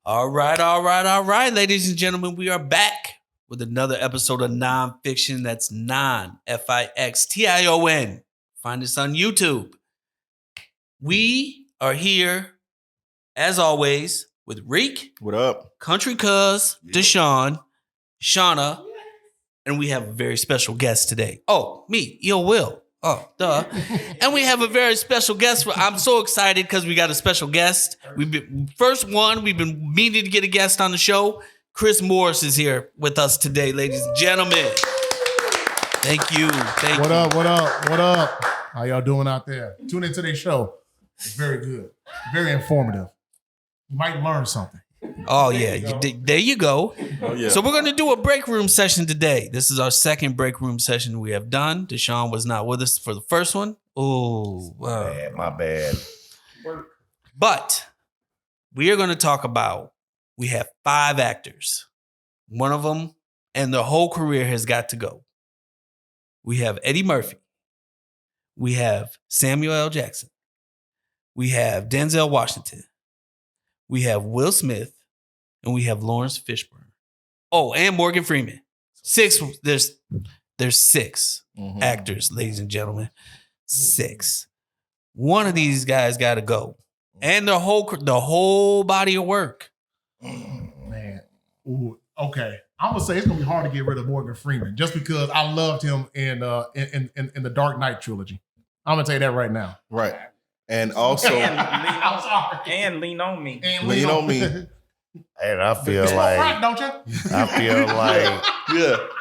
All right, ladies and gentlemen, we are back with another episode of Non-Fiction. That's Non-Fixtion. Find us on YouTube. We are here, as always, with Reek. What up? Country Cuz, Deshaun, Shauna, and we have a very special guest today. Oh, me, Will. Oh, duh. And we have a very special guest. I'm so excited because we got a special guest. We've been meaning to get a guest on the show. Chris Morris is here with us today, ladies and gentlemen. Thank you. What up? How y'all doing out there? Tune into their show. It's very good. Very informative. You might learn something. Oh, yeah. There you go. Oh, yeah. So we're going to do a break room session today. This is our second break room session we have done. Deshaun was not with us for the first one. Oh, wow. My bad. But we are going to talk about, we have 5 actors. One of them and their whole career has got to go. We have Eddie Murphy. We have Samuel L. Jackson. We have Denzel Washington. We have Will Smith, and we have Lawrence Fishburne. Oh, and Morgan Freeman. 6. There's 6 actors, ladies and gentlemen. 6. One of these guys got to go, and the whole body of work. Man, ooh, okay. I'm gonna say it's gonna be hard to get rid of Morgan Freeman just because I loved him in the Dark Knight trilogy. I'm gonna tell you that right now. Right. And also, and lean on me. lean on me. And I feel Frank, like, don't you?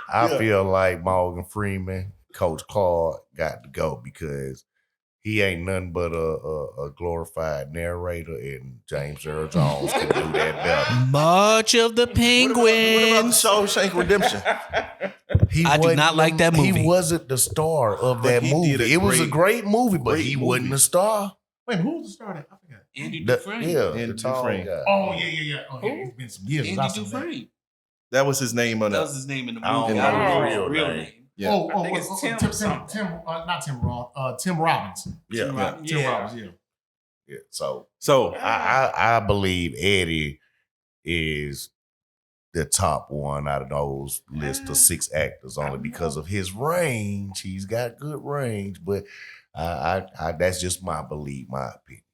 I feel like Morgan Freeman, Coach Clark got to go because he ain't nothing but a glorified narrator, and James Earl Jones can do that better. Much of the Penguins. What about the Shawshank Redemption? I do not like that movie. He wasn't the star of But that he movie. did a It was a great movie, but great he movie. wasn't the star. Wait, who's the star? I forgot. Andy The- Dufresne. yeah, Andy the tall Dufresne. guy. Oh yeah. Oh, yeah. It's been some years. since I Andy seen that. Dufresne. That was his name on That that. was his name in the I don't movie. know I don't know his his real real name. name. Yeah. I think it's Tim something. Not Tim Roth. Tim Robbins. Yeah. Tim yeah. Robbins. Tim Yeah. Robbins. Yeah. Yeah. So So I believe Eddie is the top one out of those list of 6 actors only because of his range. He's got good range, but I that's just my belief, my opinion.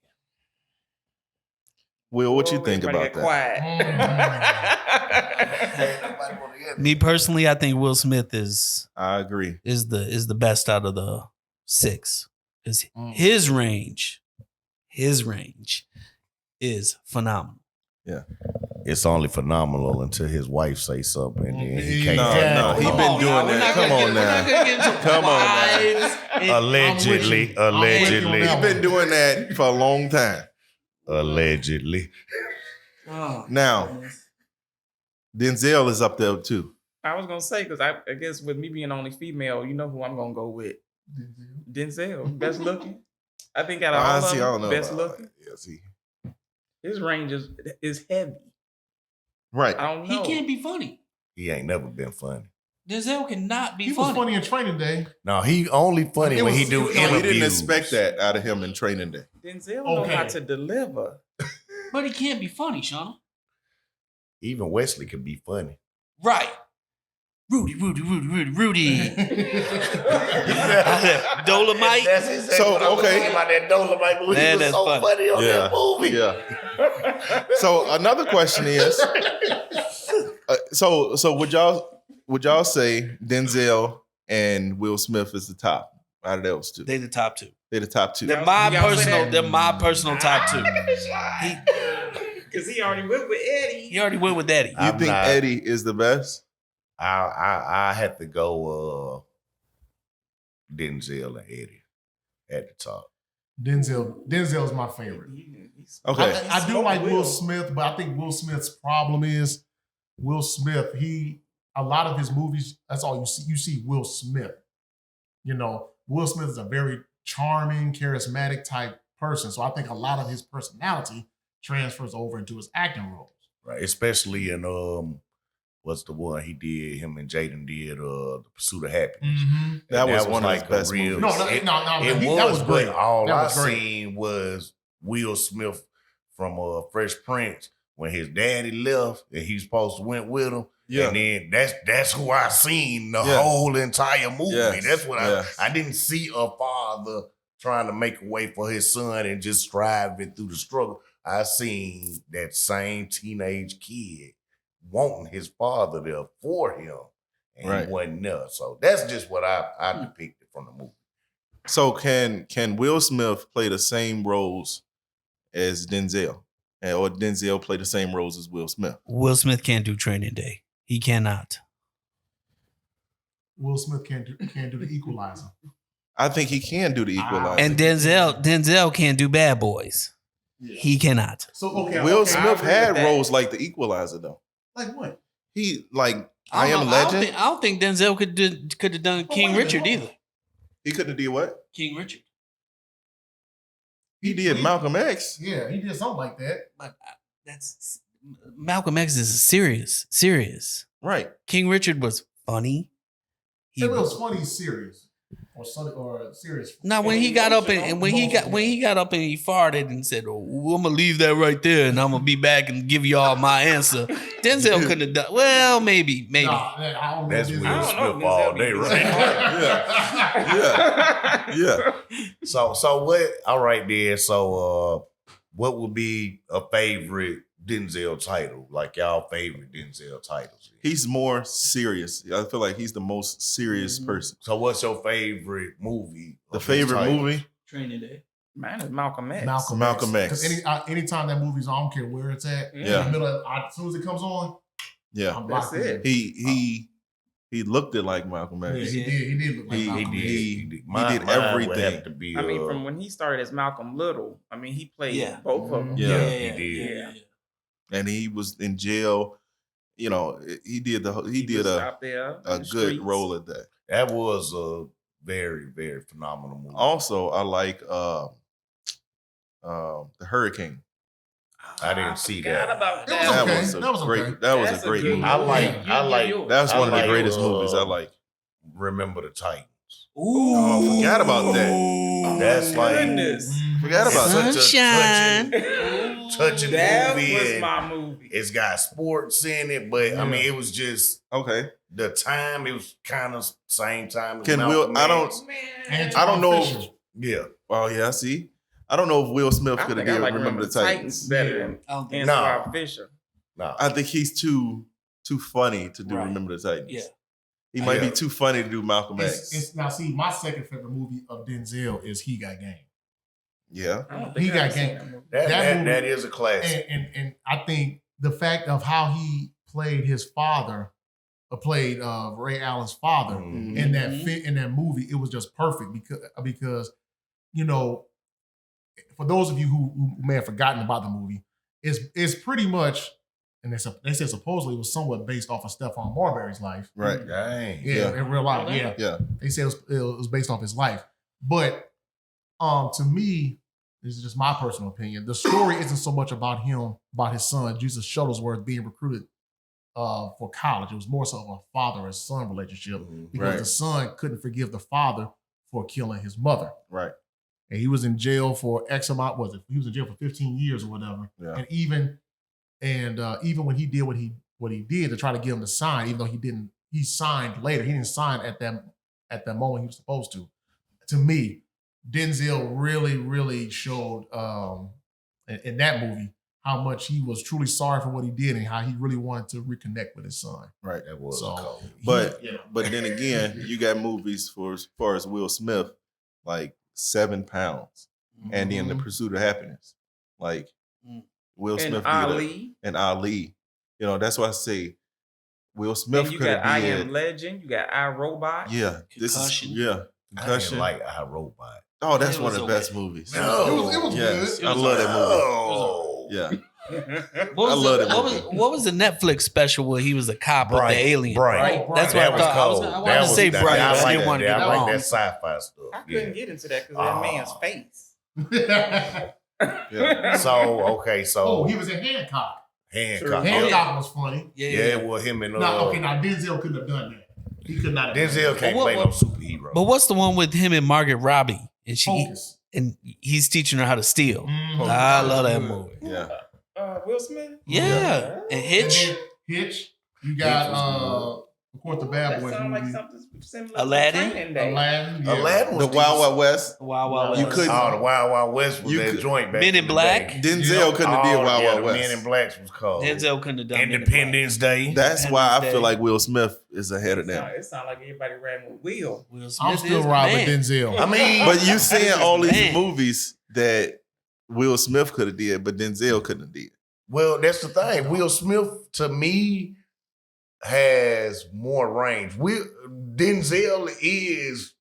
Will, what you think Everybody about got that? quiet. Me personally, I think Will Smith is I agree. the best out of the 6. His range is phenomenal. It's only phenomenal until his wife say something, and then he can't. No, he been doing that. Come on now. Come on now. Allegedly. He been doing that for a long time. Allegedly. Now, Denzel is up there too. I was gonna say because I guess with me being only female, you know who I'm gonna go with. Denzel, best looking. I think out of all Honestly, I of don't them, know. best looking. Yeah, see. His range is heavy. Right. I don't know. He can't be funny. He ain't never been funny. Denzel cannot be He was funny. funny in Training Day. No, he only funny It when he was- do it was- No, we interviews. didn't expect that out of him in Training Day. Denzel know Okay. how to deliver. But he can't be funny, Shauna. Even Wesley could be funny. Right. Rudy. Dolomite. So, okay. About that Dolomite movie. Man, He was that's so funny. funny on Yeah. that movie. Yeah. So another question is, so would y'all say Denzel and Will Smith is the top out of those two? They the top 2. They're the top 2. They're my Y'all say personal. that? They're my personal top 2. Because he already went with Eddie. He already went with Eddie. You I'm think not- Eddie is the best? I had to go Denzel and Eddie at the top. Denzel's my favorite. Okay. I do like Will Smith, but I think Will Smith's problem is Will Smith. A lot of his movies, that's all you see. You see Will Smith. You know, Will Smith is a very charming, charismatic type person. So I think a lot of his personality transfers over into his acting roles. Right. Especially in what's the one he did, him and Jaden did, The Pursuit of Happiness. Mm-hmm. That And was one of his a best real- movies. It That was great. But all That I was great. seen was Will Smith from Fresh Prince when his daddy left and he supposed to went with him. Yeah. And then that's who I seen the Yes. whole entire movie. Yes. That's what Yes. I didn't see a father trying to make a way for his son and just striving through the struggle. I seen that same teenage kid wanting his father there for him, and Right. he wasn't there. So that's just what I depicted from the movie. So can Will Smith play the same roles as Denzel? Or Denzel play the same roles as Will Smith? Will Smith can't do Training Day. He cannot. Will Smith can't do the Equalizer. I think he can do the Equalizer. And Denzel can't do Bad Boys. Yeah. He cannot. So okay, Will okay. Smith agree had with that. roles like the Equalizer though. Like what? He like I Am Legend. I don't think Denzel could have done But King wait a minute, Richard hold on. either. He couldn't have did what? King Richard. He did Malcolm X. Yeah, he did something like that. But that's Malcolm X is serious. Right. King Richard was funny. He It was funny, serious, or serious. Now when he got up and when he got up and he farted and said, "Oh, I'm gonna leave that right there and I'm gonna be back and give y'all my answer," Denzel couldn't have done. Well, maybe. Nah, I don't know. That's Denzel. Will I don't know Smith if all Denzel day, be- right? Yeah. So what? All right, then. So what would be a favorite Denzel title? Like y'all favorite Denzel titles? He's more serious. I feel like he's the most serious person. So what's your favorite movie? The of his favorite titles? movie? Training Day. Mine is Malcolm X. Malcolm X. Because anytime that movie's on, I don't care where it's at. Yeah. In the middle of, as soon as it comes on, Yeah. I'm That's locked in. it. He looked it like Malcolm Yeah, X. he did look like He Malcolm X. did. He did Mine would everything. have to be, I mean, from when he started as Malcolm Little, I mean, he played both of them. Yeah. he did. Yeah. And he was in jail. You know, he did was out there in a the good streets. role at that. That was a very, very phenomenal movie. Also, I like The Hurricane. I didn't see forgot that. about It was that. okay. Was a That was great. okay. That was That's a a great good movie. I like. That's That's one of the like, greatest movies I like. Remember the Titans. Ooh, Oh, forgot about that. That's like Goodness. Forgot about that. Sunshine. touching That movie. was and my movie. It's got sports in it, but I mean, it was just Okay. the time. It was kind of same time. As Can Malcolm Will- I don't- X. And I don't know. Fisher. Yeah. Oh yeah, see. I don't know if Will Smith I could have think I did like Remember the Titans. better than I don't think No. Antoine Fisher. No. I think he's too funny to do Right. Remember the Titans. Yeah. He might be Yeah. too funny to do Malcolm X. It's now see my second favorite movie of Denzel is He Got Game. Yeah. I don't He think got I've seen game. that movie. That That movie- is a classic. And I think the fact of how he played his father, played Ray Allen's father Mhm. in that movie, it was just perfect because you know, for those of you who may have forgotten about the movie, it's pretty much, and they said supposedly it was somewhat based off of Stephon Marbury's life. Right. Dang. Yeah, in real life. Oh, Yeah. Yeah. They said it was based off his life. But to me, this is just my personal opinion. The story isn't so much about him, about his son, Jesus Shuttlesworth, being recruited for college. It was more so of a father and son relationship because Right. the son couldn't forgive the father for killing his mother. Right. And he was in jail for X amount, he was in jail for 15 years or whatever. Yeah. And even when he did what he did to try to get him to sign, even though he signed later. He didn't sign at that moment he was supposed to. To me, Denzel really, really showed in that movie how much he was truly sorry for what he did and how he really wanted to reconnect with his son. Right. That was So, cold. But Yeah. but then again, you got movies for as far as Will Smith, like 7 pounds, and then The Pursuit of Happiness, like Mm. Will Smith And did that. Ali. And Ali. You know, that's why I say Will Smith And you could got I have Am been. Legend. You got I, Robot. Yeah, Concussion. Yeah, I didn't Concussion. like iRobot. Oh, that's It one was of the okay. best movies. No. It was Yes, good. I love that movie. Oh. Yeah, What was, I love the, that what, movie. was, what was the Netflix special where he was a cop with Bright, the alien? Bright. Right? Oh, That's Bright. what That I was thought. cold. I wanted to That say was- Bright, I but I like didn't want to that. get it I like wrong. that sci-fi stuff. I couldn't get into that because of that man's face. yeah. So okay, so He was in Hancock. Hancock. Hancock was funny. Yeah, well, him and Now Denzel couldn't have done that. He could not have done Denzel that. can't But play what- no superhero. But what's the one with him and Margaret Robbie? And Focus. and he's teaching her how to steal. Mhm. I love that movie. Yeah. Will Smith? Yeah. And Hitch. And then Hitch. You got of course the Bad That Boys sound like movie. something similar Aladdin? to Training Day. Aladdin. Yeah. Aladdin was The Wild Wild West. Wild Wild You West. couldn't- Oh, the Wild Wild West was You that could- joint back Men in the Black? day. Denzel couldn't have did Wild yeah, Wild the West. Men in Blacks was called. Denzel couldn't have done Men in Black. Independence Day. That's why I Independence feel Day. like Will Smith is ahead of them. It sound like everybody ran with Will. Will Smith I'm is still the riding man. with Denzel. I mean, But you seeing all these Man. movies that Will Smith could have did, but Denzel couldn't have did. well, that's the thing. Will Smith, to me, has more range. Denzel is,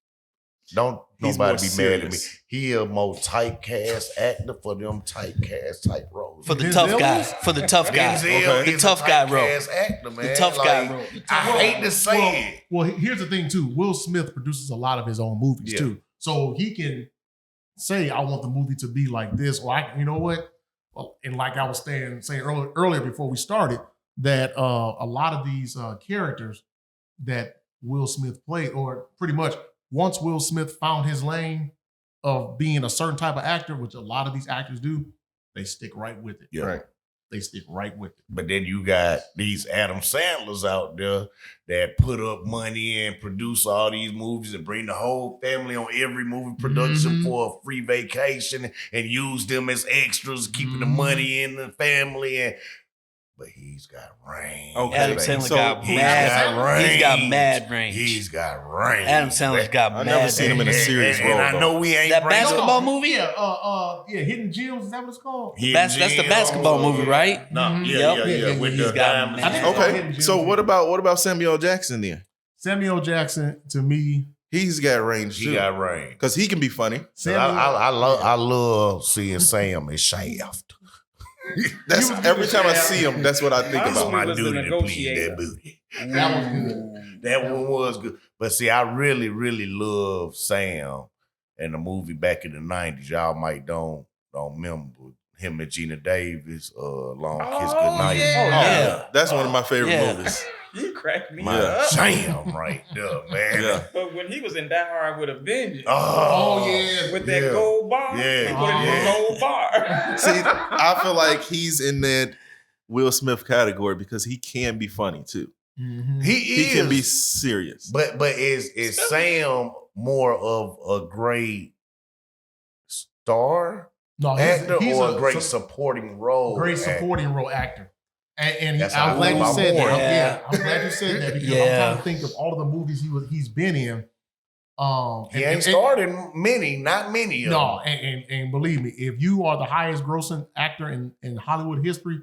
don't He's nobody more be mad at me. serious. He a more typecast actor for them typecast type roles. For the Denzel tough guy. is? For the tough guy. Denzel Okay. The is tough a guy role. typecast actor, man. The tough guy Like, role. I hate to say it. Well, here's the thing too. Will Smith produces a lot of his own movies Yeah. too, so he can say, "I want the movie to be like this," or "I, you know what?" Well, and like I was saying earlier before we started, that a lot of these characters that Will Smith played, or pretty much once Will Smith found his lane of being a certain type of actor, which a lot of these actors do, they stick right with it. Yeah. Right. They stick right with it. But then you got these Adam Sandlers out there that put up money and produce all these movies and bring the whole family on every movie production Mhm. for a free vacation and use them as extras, keeping the Mhm. money in the family. But he's got range. Okay. Adam baby. Sandler So got He's mad. got range. He's got mad range. He's got range. Adam Sandler's got I mad never seen him in a range. serious and role, I though. know we ain't That bringing basketball up- movie? Yeah, Hidden Gems, is that what it's called? Hidden That's the Gems. basketball movie, right? No, Mhm. yeah, Yep. with He's the got diamonds. mad- I think it's called Hidden Okay. Gems, So yeah. what about Samuel L. Jackson then? Samuel Jackson, to me, He's got range He too. got range. Because he can be funny. I love seeing Sam as Shaft. That's He was every good time I at see him, that's what I think My It's about. my was The duty to please Negotiator. that booty. that was good. That one was good. But see, I really, really love Sam in the movie back in the 90s. Y'all might don't remember him and Gina Davis, Long Kiss Oh, Goodnight. yeah. That's one of my favorite Yeah. movies. You cracked me My up. Sam right there, man. Yeah. But when he was in Die Hard with a Vengeance, Oh, yeah. with that yeah. gold bar, Yeah. he put it in Yeah. the gold bar. See, I feel like he's in that Will Smith category because he can be funny too. Mhm. He He is. can be serious. But is Sam more of a great star No, actor or a great su- supporting role? great actor? supporting role actor. And That's how I'm I glad feel you about said Moore. that. Yeah. Yeah, I'm glad you said that because I'm Yeah. trying to think of all of the movies he's been in. He ain't starred in many, not many of No, them. and believe me, if you are the highest grossing actor in Hollywood history,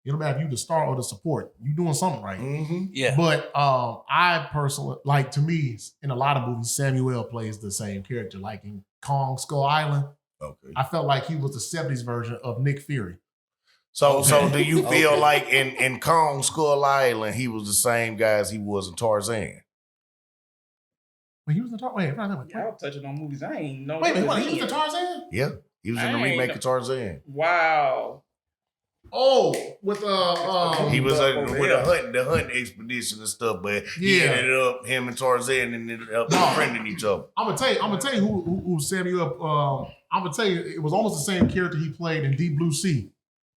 it don't matter if you the star or the support. You doing something right. Mm-hmm. Yeah. But I personally, like, to me, in a lot of movies, Samuel plays the same character. Like in Kong Skull Island, Okay. I felt like he was the 70s version of Nick Fury. So do you feel Okay. like in Kong Skull Island, he was the same guy as he was in Tarzan? Wait, he was the Tarzan. Y'all touching on movies I ain't know. Wait, that he was in. the Tarzan? Yeah. He was in the I ain't remake know. of Tarzan. Wow. Oh, with He was over with there. the hunting expedition and stuff, but Yeah. he ended up, him and Tarzan ended up No. befriending each other. I'm gonna tell you who Samuel. I'm gonna tell you it was almost the same character he played in Deep Blue Sea.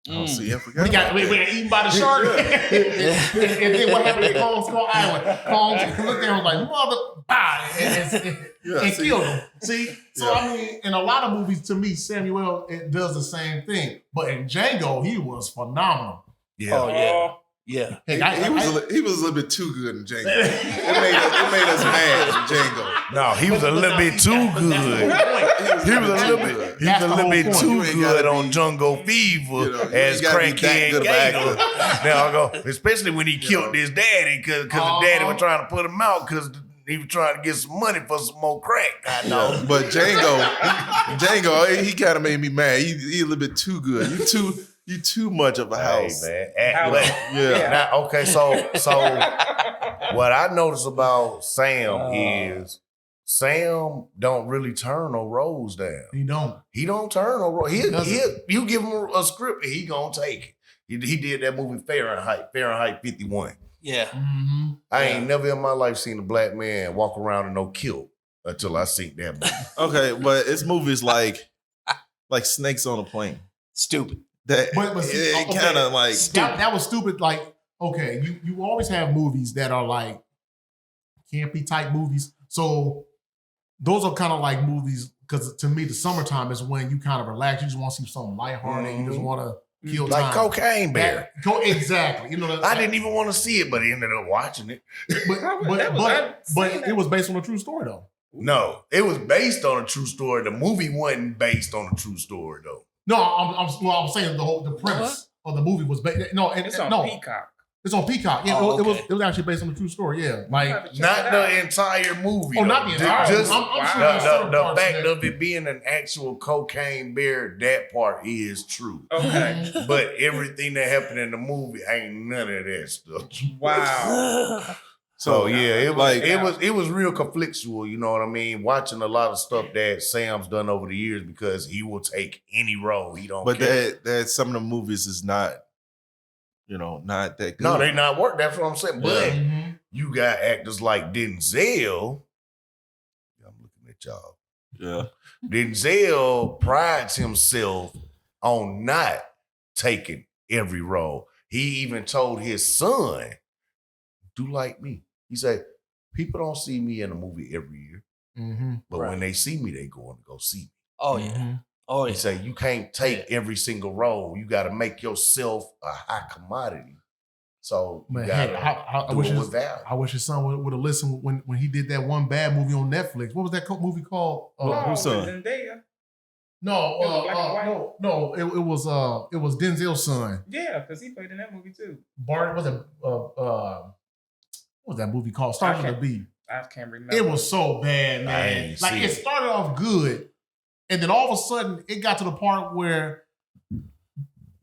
Oh, see, I We forgot. got about that. eaten by the shark. and then what happened in Kong Skull Island? Kong looked there and was like, mother, bah, and see. killed him. See? So, Yeah. I mean, in a lot of movies, to me, Samuel does the same thing. But in Django, he was phenomenal. Yeah. Oh, yeah. Yeah. Hey, He was a little bit too good in Django. it made us mad in Django. No, he was a little bit too good. He was a little bit, he was That's a the little whole bit point. too You ain't good gotta on be- Jungle Fever you know, you as ain't gotta be that crackhead good of an Gator. actor. Now I go, especially when he killed his daddy because the daddy was trying to put him out because he was trying to get some money for some more crack. I know. But Django, he kind of made me mad. He a little bit too good. You too much of a Hey house. man, Yeah. Now, okay, so what I notice about Sam is Sam don't really turn no roles down. He don't. He don't turn no roles. doesn't. You give him a script, and he gonna take it. He did that movie Fahrenheit 51. Yeah. Mm-hmm. I ain't never in my life seen a black man walk around in no kilt until I seen that movie. Okay, but it's movies like Snakes on a Plane. Stupid. But see, it okay, kind of like that was stupid. Like, okay, you always have movies that are like campy type movies. So those are kind of like movies, because to me, the summertime is when you kind of relax. You just want to see something lighthearted. You just want to kill Like time. Cocaine Bear. Exactly. You know, I didn't even want to see it, but I ended up watching it. But it was based on a true story, though. No, it was based on a true story. The movie wasn't based on a true story, though. No, I'm saying the premise of the movie was based. No, It's on no, Peacock. it's on Peacock. Yeah, Oh, it was okay. it was actually based on a true story. Yeah, like Not the entire movie. Oh, not though. the entire Just movie. I'm sure the, there's certain the parts fact that- of it being an actual cocaine bear, that part is true. Okay. But everything that happened in the movie ain't none of that stuff. Wow. So yeah, it was Like- it was real conflictual, you know what I mean? Watching a lot of stuff that Sam's done over the years, because he will take any role. He don't But care. that some of the movies is not, not that good. No, they not work. That's what I'm saying. But Mhm. you got actors like Denzel. I'm looking at y'all. Yeah. Denzel prides himself on not taking every role. He even told his son, "Do like me." He said, "People don't see me in a movie every year, but when they see me, they going to go see me." Oh yeah. Oh He yeah. said, "You can't take every single role. You got to make yourself a high commodity. So you Man, got hey, to I do wish it his, with value." I wish his son would have listened when he did that one bad movie on Netflix. What was that movie called? Who's son? Zendaya. No, It was black and white? no. It was Denzel's son. Yeah, because he played in that movie too. Bart was what was that movie called? Started with a B. I can't remember. It was so bad, I man. ain't Like see it it. started off good, and then all of a sudden it got to the part where.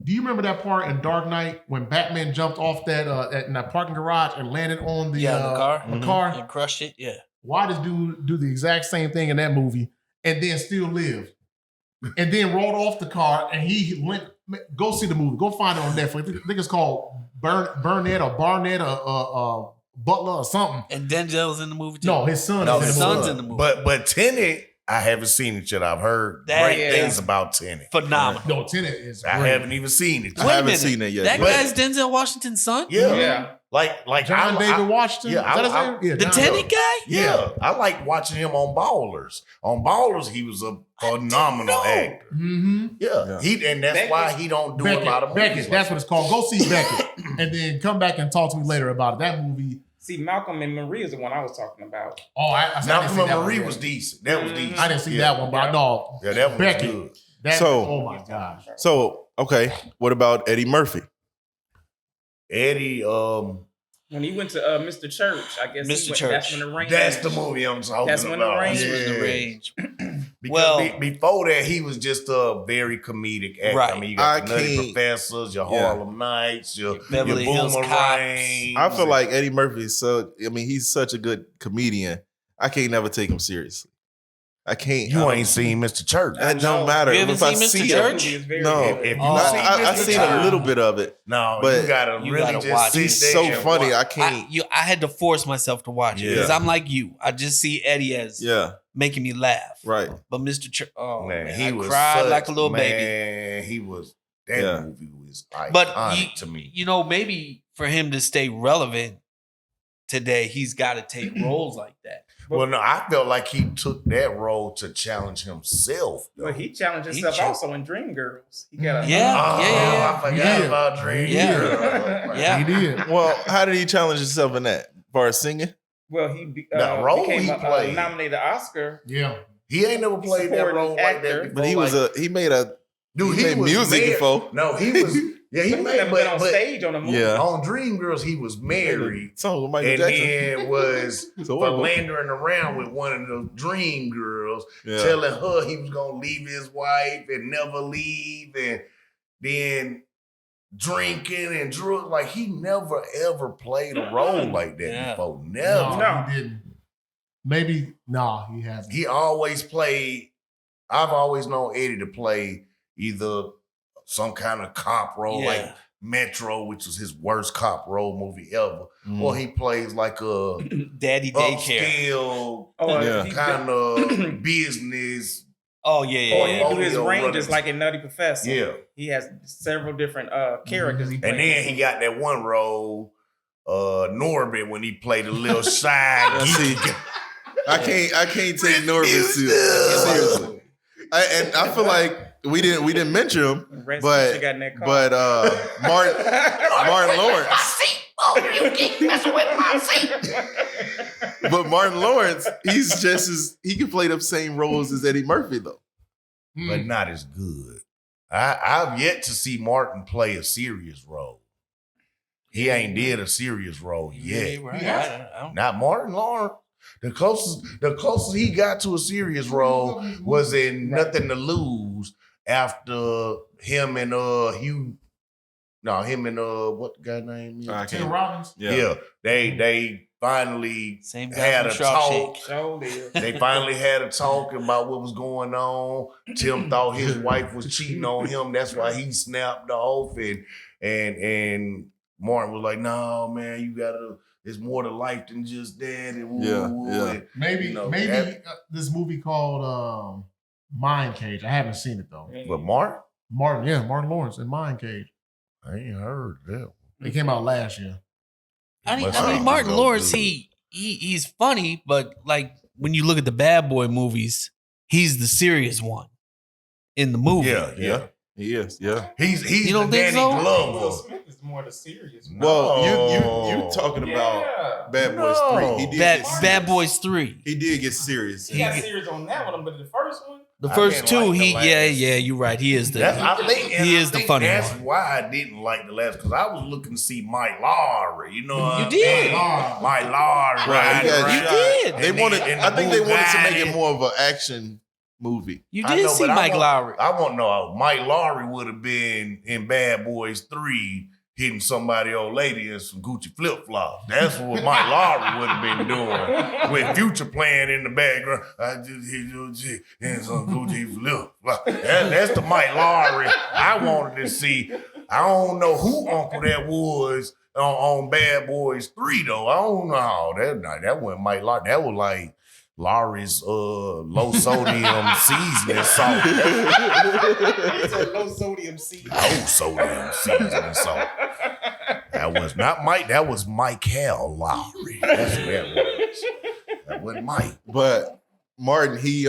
Do you remember that part in Dark Knight when Batman jumped off that in that parking garage and landed on the car. the car? And crushed it. Yeah. Why does dude do the exact same thing in that movie and then still live? And then rolled off the car and he went. Go see the movie. Go find it on Netflix. I think it's called Burnett or Barnett or Butler or something. And Denzel's in the movie too. No, his son No, is his in the movie. son's in the movie. But Tenet, I haven't seen it yet. I've heard That great is things about Tenet. phenomenal. No, Tenet is I great. haven't even seen it. I Wait a haven't minute. seen it yet. That But- guy's Denzel Washington's son. Yeah, Yeah. like John David Washington. yeah, Is that his I- name? Yeah, The John Tenet guy. Yeah, I like watching him on Ballers. On Ballers, he was a phenomenal know. actor. Mm-hmm. Yeah, and that's Beckett. why he don't do a lot of movies. Beckett. That's what it's called. Go see Beckett, and then come back and talk to me later about it. That movie. See, Malcolm and Marie is the one I was talking about. Oh, I Malcolm didn't see and that Marie one was yet. decent. That was Mhm. decent. I didn't see Yeah. that one, but I know Yeah, that one Beckett. was good. that. So- Oh my gosh. So, okay, what about Eddie Murphy? Eddie, When he went to Mr. Church, I guess Mr. he went, Church. that's when the rain. that's the movie I'm talking That's when the about. rain- This was the Yeah. range. Because Well- before that, he was just a very comedic actor. Right. I mean, you got I the Nutty can't- Professors, your Yeah. Harlem Nights, your Beverly Hills Boomerang. I feel like Eddie Murphy is he's such a good comedian. I can't never take him seriously. I can't. You I ain't seen Mr. Church. That don't matter. You haven't If I seen Mr. see Church? it, Very no. good. If you Oh. seen I've Mr. seen Church, a little bit of it. No, but you gotta you really gotta just watch sit it. He's there so and funny. watch. I can't. I had to force myself to watch it Yeah. because I'm like you. I just see Eddie as Yeah, making me laugh. right. But Mr. Oh man, Man, he I was cried such, like a little baby. Man, he was. That Yeah. movie was iconic But to me. you know, maybe for him to stay relevant today, he's got to take roles like that. Well, no, I felt like he took that role to challenge himself. Though. But he challenged He himself challenged- also in Dreamgirls. He got a Yeah. Oh, I forgot Yeah. about Dream. Yeah. Girl. Yeah. He did. Well, how did he challenge himself in that? As far as singing? Well, he The role became he a played. nominated Oscar. Yeah. He ain't never played that Supporting role like actor. that before. But he was like, he made a dude. he made was music married. before. No, he was. Yeah, he He made. never been on But stage on a movie. Yeah. on Dreamgirls, he was married, So with Michael and Jackson. then was So what? philandering around with one of the Dream Girls, Yeah. telling her he was gonna leave his wife and never leave, and then drinking and drugs. Like he never ever played a role like that Yeah. before. Never. No. He didn't. Maybe he hasn't. He always played. I've always known Eddie to play either some kind of cop role, like Yeah. Metro, which was his worst cop role movie ever, Mm. or he plays like a Daddy daycare. upscale Oh, Yeah. he- kind of business Oh yeah, Or yeah, he yeah. do his Portfolio ranges runners. like in Nutty Professor. Yeah. He has several different characters he plays. And then he got that one role, Norbit, when he played a little shy. See, I can't take Norbit seriously. I feel like we didn't mention him, Rest but got in that car. Martin Lawrence. You keep messing with my seat. But Martin Lawrence, he can play the same roles as Eddie Murphy though. But not as good. I've yet to see Martin play a serious role. He ain't did a serious role yet. Right. Yeah. I don't- Not Martin Lawrence. The closest he got to a serious role was in Nothing to Lose after him and Hugh. No, him and what the guy name is? Tim Robbins. Yeah. They finally Same guy had a from talk. Shawshank. Show is. They finally had a talk about what was going on. Tim thought his wife was cheating on him. That's why he snapped off. And Martin was like, "No, man, you gotta. It's more to life than just that." And woo, Yeah, woo, yeah. and, Maybe you know, this movie called Mind Cage. I haven't seen it though. But Martin, Martin Lawrence in Mind Cage. I ain't heard that. It came out last year. I mean, Must I mean be Martin so Lawrence, good. he's funny, but like when you look at the Bad Boy movies, he's the serious one in the movie. Yeah. He is, yeah. He's You don't the think Danny so? Will Glover. Smith is more the serious one. Well, you talking about Yeah. Bad Boys No. 3. He did Bad, get serious. Bad Boys 3. He did get serious. He got serious on that one, but the first one, The I first didn't two, like the he last. you're right. He is the He is the funny That's one. why I didn't like the last, because I was looking to see Mike Lowry. You know what You I did. mean? Mike Lowry. Right, riding you around. did. They And wanted. and I think they wanted to make Bugatti. it more of an action movie. You I did know, see but Mike Lowry. I want to know. Mike Lowry would have been in Bad Boys 3 hitting somebody old lady in some Gucci flip flops. That's what Mike Lowry would have been doing with Future playing in the background. I just hit your chick in some Gucci flip flops. That's the Mike Lowry I wanted to see. I don't know who uncle that was on Bad Boys 3 though. I don't know. That wasn't Mike Lowry. That was like Lowry's low sodium seasoning salt. it's a low sodium seed. Low sodium seasoning salt. That was not Mike. That was Michael Lowry. That's what that was. That wasn't Mike. But Martin, he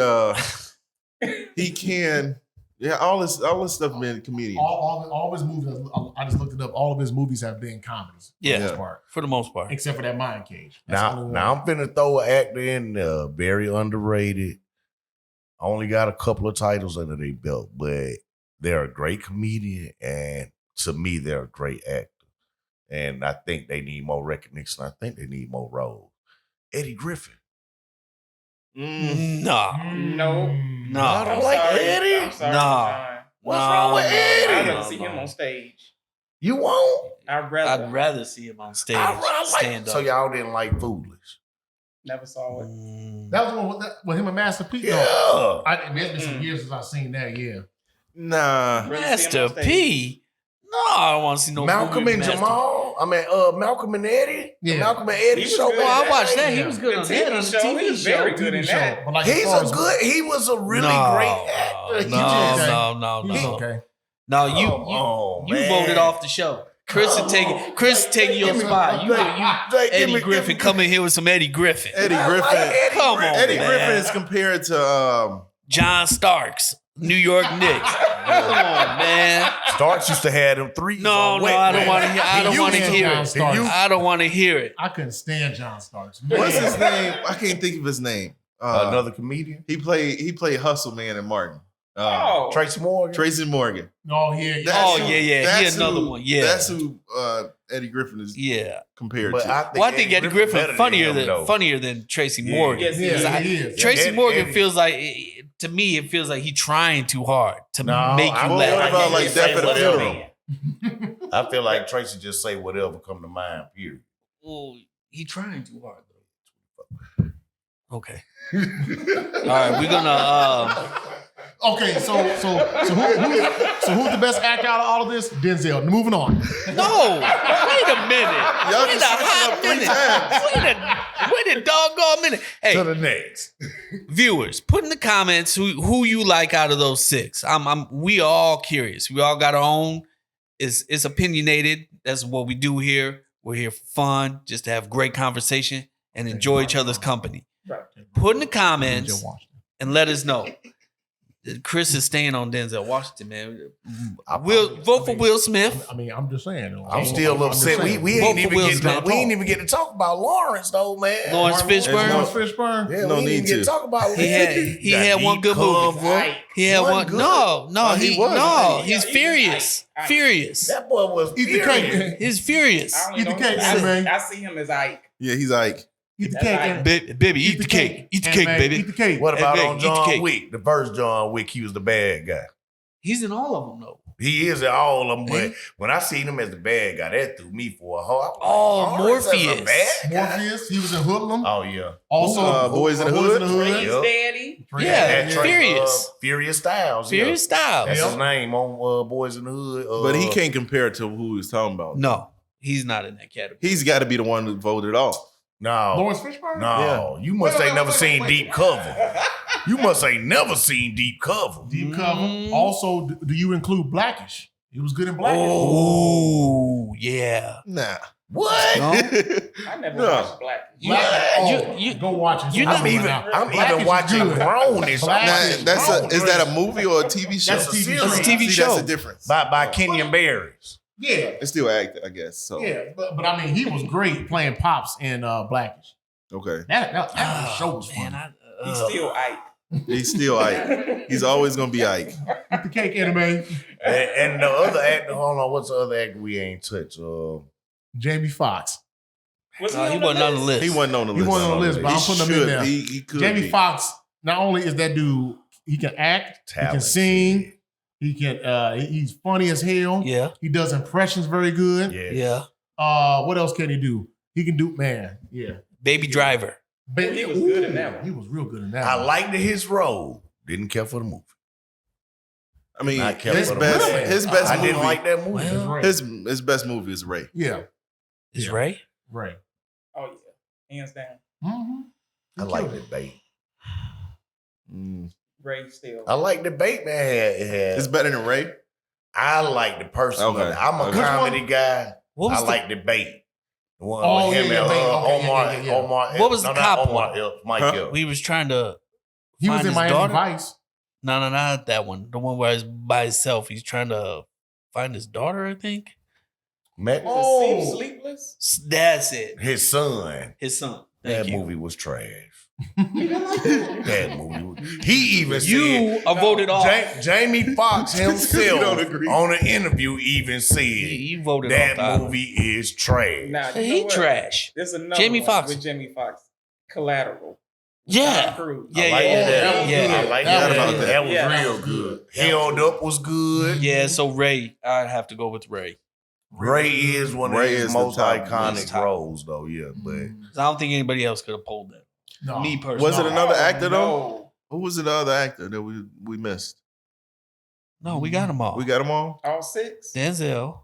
can. Yeah, all this stuff been comedian. All of his movies. I just looked it up. All of his movies have been comedies. For Yeah. the most part, For the most part. except for that Mind Cage. That's the Now, only now one. I'm finna throw an actor in there, very underrated. Only got a couple of titles under their belt, but they're a great comedian, and to me, they're a great actor. And I think they need more recognition. I think they need more roles. Eddie Griffin. No. No. No. I don't like Eddie. I'm sorry, No. John. What's wrong with Eddie? I'd No, rather see him no. on stage. You won't? I'd rather. I'd rather see him on stage. I Stand so up. y'all didn't like Foolish. Never saw it. That was the one with him and Master P. Yeah. No, it's been some years since I've seen that. Yeah. Nah. Rather see him Master on stage. P. No, I don't want to see no Malcolm movie and with Master Jamal. I mean, Malcolm and Eddie. The Yeah. Malcolm and Eddie He was show. good. Well, I Yeah, watched that. He yeah. was good The on TV that on the show, TV he was show. very good in TV show. that. But like, He's as far a as- good. He was a really No, great actor. He No, just- no, He's no. okay. No, Come on, you man. voted off the show. Chris is taking your Give me- spot. You give Eddie me- Griffin come in here with some Eddie Griffin. Eddie I Griffin. like Eddie Come on, Griffin. Eddie man. Griffin is compared to John Starks, New York Knicks. Come on, man. Starks used to have them threes. No, on no, wet I don't wet. want to hear. I don't You want to and hear John it. Starks. I don't want to hear it. I couldn't stand John Starks. what's his name? I can't think of his name. Another comedian. He played Hustle Man and Martin. Oh. Tracy Morgan. Tracy Morgan. Oh yeah. That's Oh, who- yeah, yeah. He that's another who- one. Yeah. That's who Eddie Griffin is Yeah. compared But to. Well, I think Eddie Griffin better funnier him, though. than Tracy Yeah. Morgan. Yes, he Yeah, is. I- he is. Tracy Eddie- Morgan Eddie- feels like, to me, it feels like he's trying too hard to No, make you I- What laugh. about like Just Death say at a whatever. Funeral? I feel like Tracy just say whatever come to mind. Period. Well, he trying too hard though. Okay. All right, we're gonna. Okay, so who's the best actor out of all of this? Denzel. Moving on. No, wait a minute. Y'all Wait just a switching hot up 3 minute. times. Wait a doggone minute. Hey, To the next. viewers, put in the comments who you like out of those 6. We are all curious. We all got our own. It's opinionated. That's what we do here. We're here for fun, just to have great conversation and enjoy each other's company. Right. Put in the comments Denzel Washington. and let us know. Chris is staying on Denzel Washington, man. Will Vote for Will Smith. I mean, I'm just saying. I'm still upset. just saying. We Vote ain't for even Will get to, Smith. we ain't even get to talk about Lawrence though, man. Lawrence Fishburne. Lawrence Fishburne. Yeah, No we need didn't get to. to talk about. He Got had one Deep good movie. Cover. He had One one. good. No, he he was. no. Yeah, He's he's furious. Ike. Furious. That boy was Eat the furious. cake. He's furious. I only Eat the know cake, him- man. I see him as Ike. Yeah, he's like, Eat the That's cake. right. and- Baby, eat the cake. Eat the cake, man, baby. Eat the cake. What about Hey, on eat the John cake. Wick? The first John Wick, he was the bad guy. He's in all of them though. He is in all of them, Hey. but when I seen him as the bad guy, that threw me for a hoe. Oh, Lawrence as a Morpheus. bad guy? Morpheus. He was in Hoodlum. Oh yeah. Also, Boys in the Hood? Ray's Yep. daddy. Yeah, That Trey, Furious. Furious Styles. Furious Styles. That's Yep. his name on Boys in the Hood. but he can't compare it to who he's talking about. No, he's not in that category. He's got to be the one who voted off. No. Lawrence Fishburne. No. You must Wait, ain't never wait, seen wait. Deep Cover. You must ain't never seen Deep Cover. Deep cover. Mm. Also, do you include Blackish? He was good in Blackish. Oh, yeah. Nah. What? No? I never No. watched Black. Blackish. you- Go watch it. you Watch know- it I'm now. even Blackish is watching good. Grownish. Blackish. Is that a movie or a TV show? That's a TV show. That's a TV See, show. That's the difference. by Kenyon Barris. Yeah, It's still acting, I guess. So yeah, but I mean, he was great playing Pops in Blackish. okay, That show was fun. He's still Ike. he's still Ike. He's always gonna be Ike. Eat the cake, anime. And the other actor, hold on, what's the other actor we ain't touched? Jamie Foxx. Was he wasn't on the list. He wasn't on the He list. wasn't on the list, but He I'm putting him in should. there. He could Jamie be. Foxx. Not only is that dude, he can act, he can Talented. sing, he can. He's funny as hell. Yeah, He does impressions very good. Yeah. yeah. What else can he do? He can do yeah. Baby Driver. He was good in that one. He was real good in that. I one. liked his role. Didn't care for the movie. I mean, Not kept his for the best, movie. his best I movie. didn't like that movie. Well, It's Ray. his best movie is Ray. Yeah, Is Yeah. Ray? Ray. Oh yeah, hands down. Mm-hmm. I like the bait. Ray still. I like the bait, man. It's better than Ray. I like the person. Okay. I'm a Okay. comedy guy. What was I the, like the bait. The one Oh, with him yeah, and Bait. Okay, Omar. yeah. Omar. What was the not cop Omar one? Epps, Mike Huh? Epps. we was trying to He was find in his Miami daughter? Vice. No, not that one. The one where he's by himself. He's trying to find his daughter, I think. Matt, Oh. Sleepless. That's it. his son. His son. Thank That you. movie was trash. That movie. He even You said. are voted off. Jamie Foxx You don't himself agree. on an interview even said You voted that off. movie is trash. Now, you know He what? trash. There's another Jamie one Foxx. with Jamie Foxx. Collateral. Yeah. Tom Cruise. Yeah, I like yeah, that. yeah. I like That that. was That, good. that was Yeah, that real was good. good. Held Up was good. Yeah, so Ray, I'd have to go with Ray. Ray is one of Ray his is the most top. He's iconic top. roles, though. Yeah, but 'Cause I don't think anybody else could have pulled that. No. Me personally. Was it another actor though? No. Who was the other actor that we missed? No, we got them all. We got them all. All six? Denzel,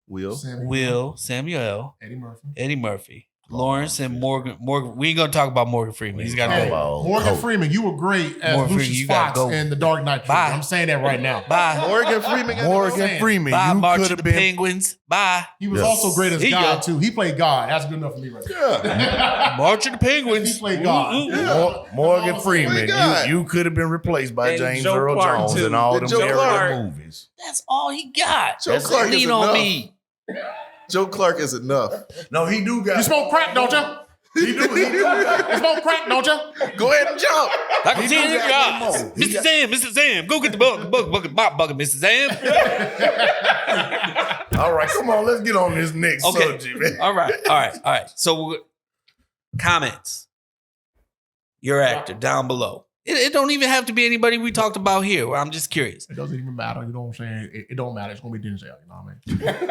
Will. Will, Samuel, Eddie Murphy. Eddie Murphy, Lawrence, and Morgan. We ain't gonna talk about Morgan Freeman. He's got to Hey, go. Morgan Coach. Freeman, you were great as Morgan Freeman, Lucius you gotta Fox go. in The Dark Knight. trilogy. Bye. I'm saying that right now. Bye. Morgan Freeman. got Morgan saying. Freeman, Bye, you March could of have the been. Penguins. Bye. He was Yes. also great as See ya. God too. He played God. That's good enough for me right Yeah. there. March of the Penguins. He played God. Ooh, ooh, ooh. Yeah. Morgan Oh, Freeman, my God. you could have been replaced by And James Joe Earl Clark, Jones too. in all And them Joe Eric Clark. movies. That's all he got. Joe That's Clark is Lean on enough. me. Joe Clark is enough. No, he do got. You smoke crack, don't you? He do. You smoke crack, don't you? Go ahead and jump. I can He see do it in your got eyes. one more. He Mr. got- Sam, Mr. Sam, go get the bucket, Mr. Sam. All right, come on, let's get on this next Okay. subject, man. All right. So, comments. Your actor down below. It don't even have to be anybody we talked about here. I'm just curious. It doesn't even matter. You know what I'm saying? It don't matter. It's gonna be Denzel. You know what I mean?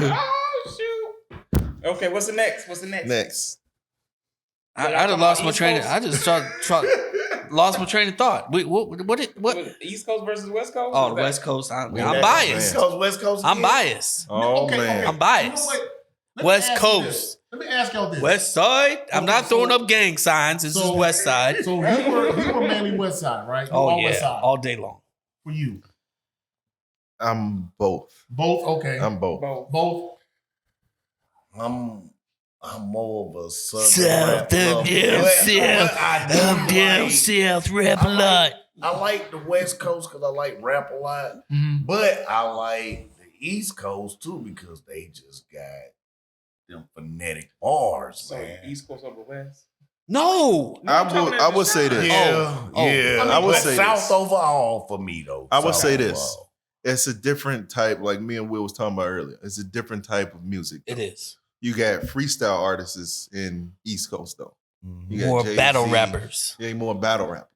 Oh shoot. Okay, what's the next? Next. I done lost my train. I just lost my train of thought. What? East Coast versus West Coast? Oh, the West Coast. I'm West biased. Coast, West Coast. I'm again? biased. Oh Okay, man. okay. I'm biased. You know what? Let me West ask you Coast. this. Let me ask y'all this. West Side. I'm Okay, not throwing so- up gang signs. This is so- West Side. So you were mainly West Side, right? You Oh all West yeah, Side. all day long. For you. I'm both. Both, okay. I'm both. Both. I'm more of a southern South, rap lover. South, rap a lot. I like the West Coast because I like rap a lot, Mhm. but I like the East Coast too because they just got them phonetic bars, So man. East Coast over West. No, I would say this. Yeah, yeah. I would But say South this. overall for me though. I would South say this. overall. It's a different type, like me and Will was talking about earlier. It's a different type of music. it is You got freestyle artists in East Coast though. You got more Jay-Z. battle rappers. Yeah, more battle rappers.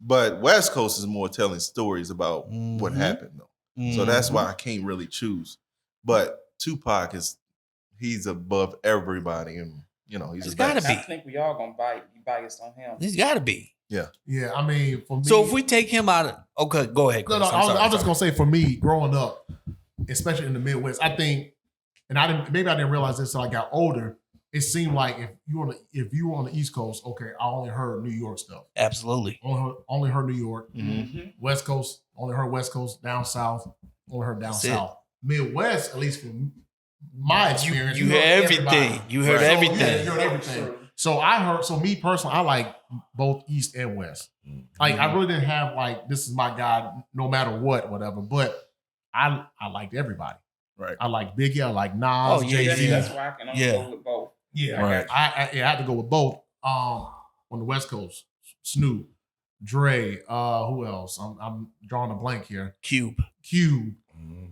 But West Coast is more telling stories about what Mhm. happened though. So that's why I can't really choose. But Tupac he's above everybody, and he's It's the gotta best. be. I think we all gonna be biased on him. He's got to be. Yeah, I mean, for me. So if we take him out of, okay, go ahead, Chris. No, I'm I was sorry, just gonna say for me, growing up, especially in the Midwest, I think, and I didn't realize this until I got older. It seemed like if you were on the East Coast, okay, I only heard New York stuff. Absolutely. Only heard New York. Mm-hmm. West Coast, only heard West Coast. Down South, only heard down That's it. South. Midwest, at least from my experience, You heard everything. everybody. You heard So, everything. yeah, you heard everything. So me personally, I like both East and West. Like I really didn't have like this is my guy no matter what, whatever. But I liked everybody. Right. I like Biggie. I like Nas. Oh, yeah, Jay-Z. That's why I can only Yeah. go with both. Yeah, Right. I had to go with both. On the West Coast, Snoop, Dre. Who else? I'm drawing a blank here. Cube, Cube.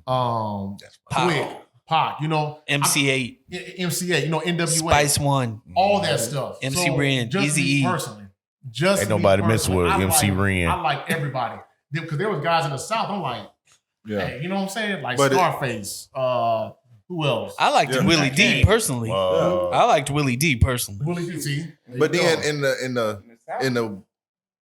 That's Quick. Pac. MC8, MCA. NWA. Spice One. All that stuff. MC Ren, just me Eazy-E. personally. Just Ain't me nobody messing personally, with I MC Ren. I like everybody because there was guys in the South. I'm like, Yeah. hey, you know what I'm saying? Like But Scarface. Who else? I liked Yeah. Willie D King. personally. I liked Willie D personally. Willie D.C. But then in the In the South, in the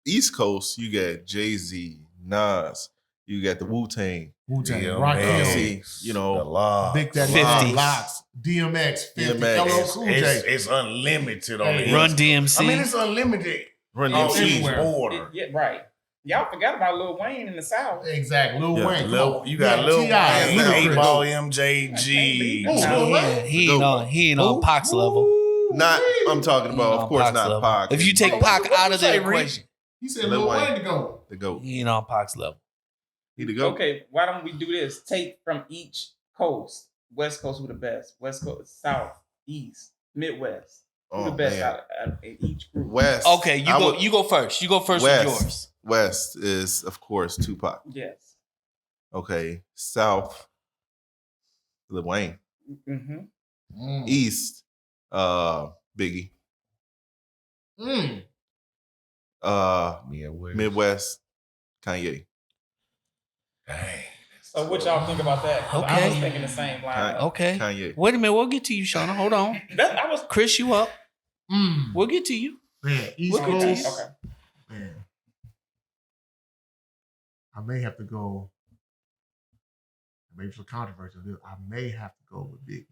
East Coast, you got Jay-Z, Nas, you got the Wu-Tang, Wu-Tang, Yeah, Rock man. Hill, see, The law. Big Daddy 50s. Locks, DMX, 50, DMX. LL Cool J. It's unlimited on Hey. the Run East DMC. I mean, it's unlimited Run on DMC. each everywhere. border. yeah, right. Y'all forgot about Lil Wayne in the South. Exactly. Lil Yeah. Wayne. come Lil, on. you got Lil T.I., Wayne, Ludacris. 8-Ball MJG. Who, Nah, Lil Wayne? he ain't on Pac's level. Not, I'm talking He about, ain't of on course, Pac's not level. Pac. If you take and Pac What out you of the say, Reed? equation, He said Lil Lil Wayne. Wayne to go. the GOAT, he ain't on Pac's level. he the GOAT. Okay, why don't we do this? Take from each coast. West Coast, who the best? West Coast, South, East, Midwest. Who the Oh, best man. out of each group? West. Okay, I would- you go first. You go first West. with yours. West is, of course, Tupac. Yes. Okay. South, Lil Wayne. Mm-hmm. East, Biggie. Mm. Midwest, Kanye. Dang. So what y'all think about that? 'Cause I Okay. was thinking the same line. Okay. Kanye. Wait a minute. We'll get to you, Shauna. Hold on. I was Chris, you up. Mm. We'll get to you. Man, East We'll get to Coast. you. okay. Man. I may have to go. Maybe for controversy, I may have to go with Biggie.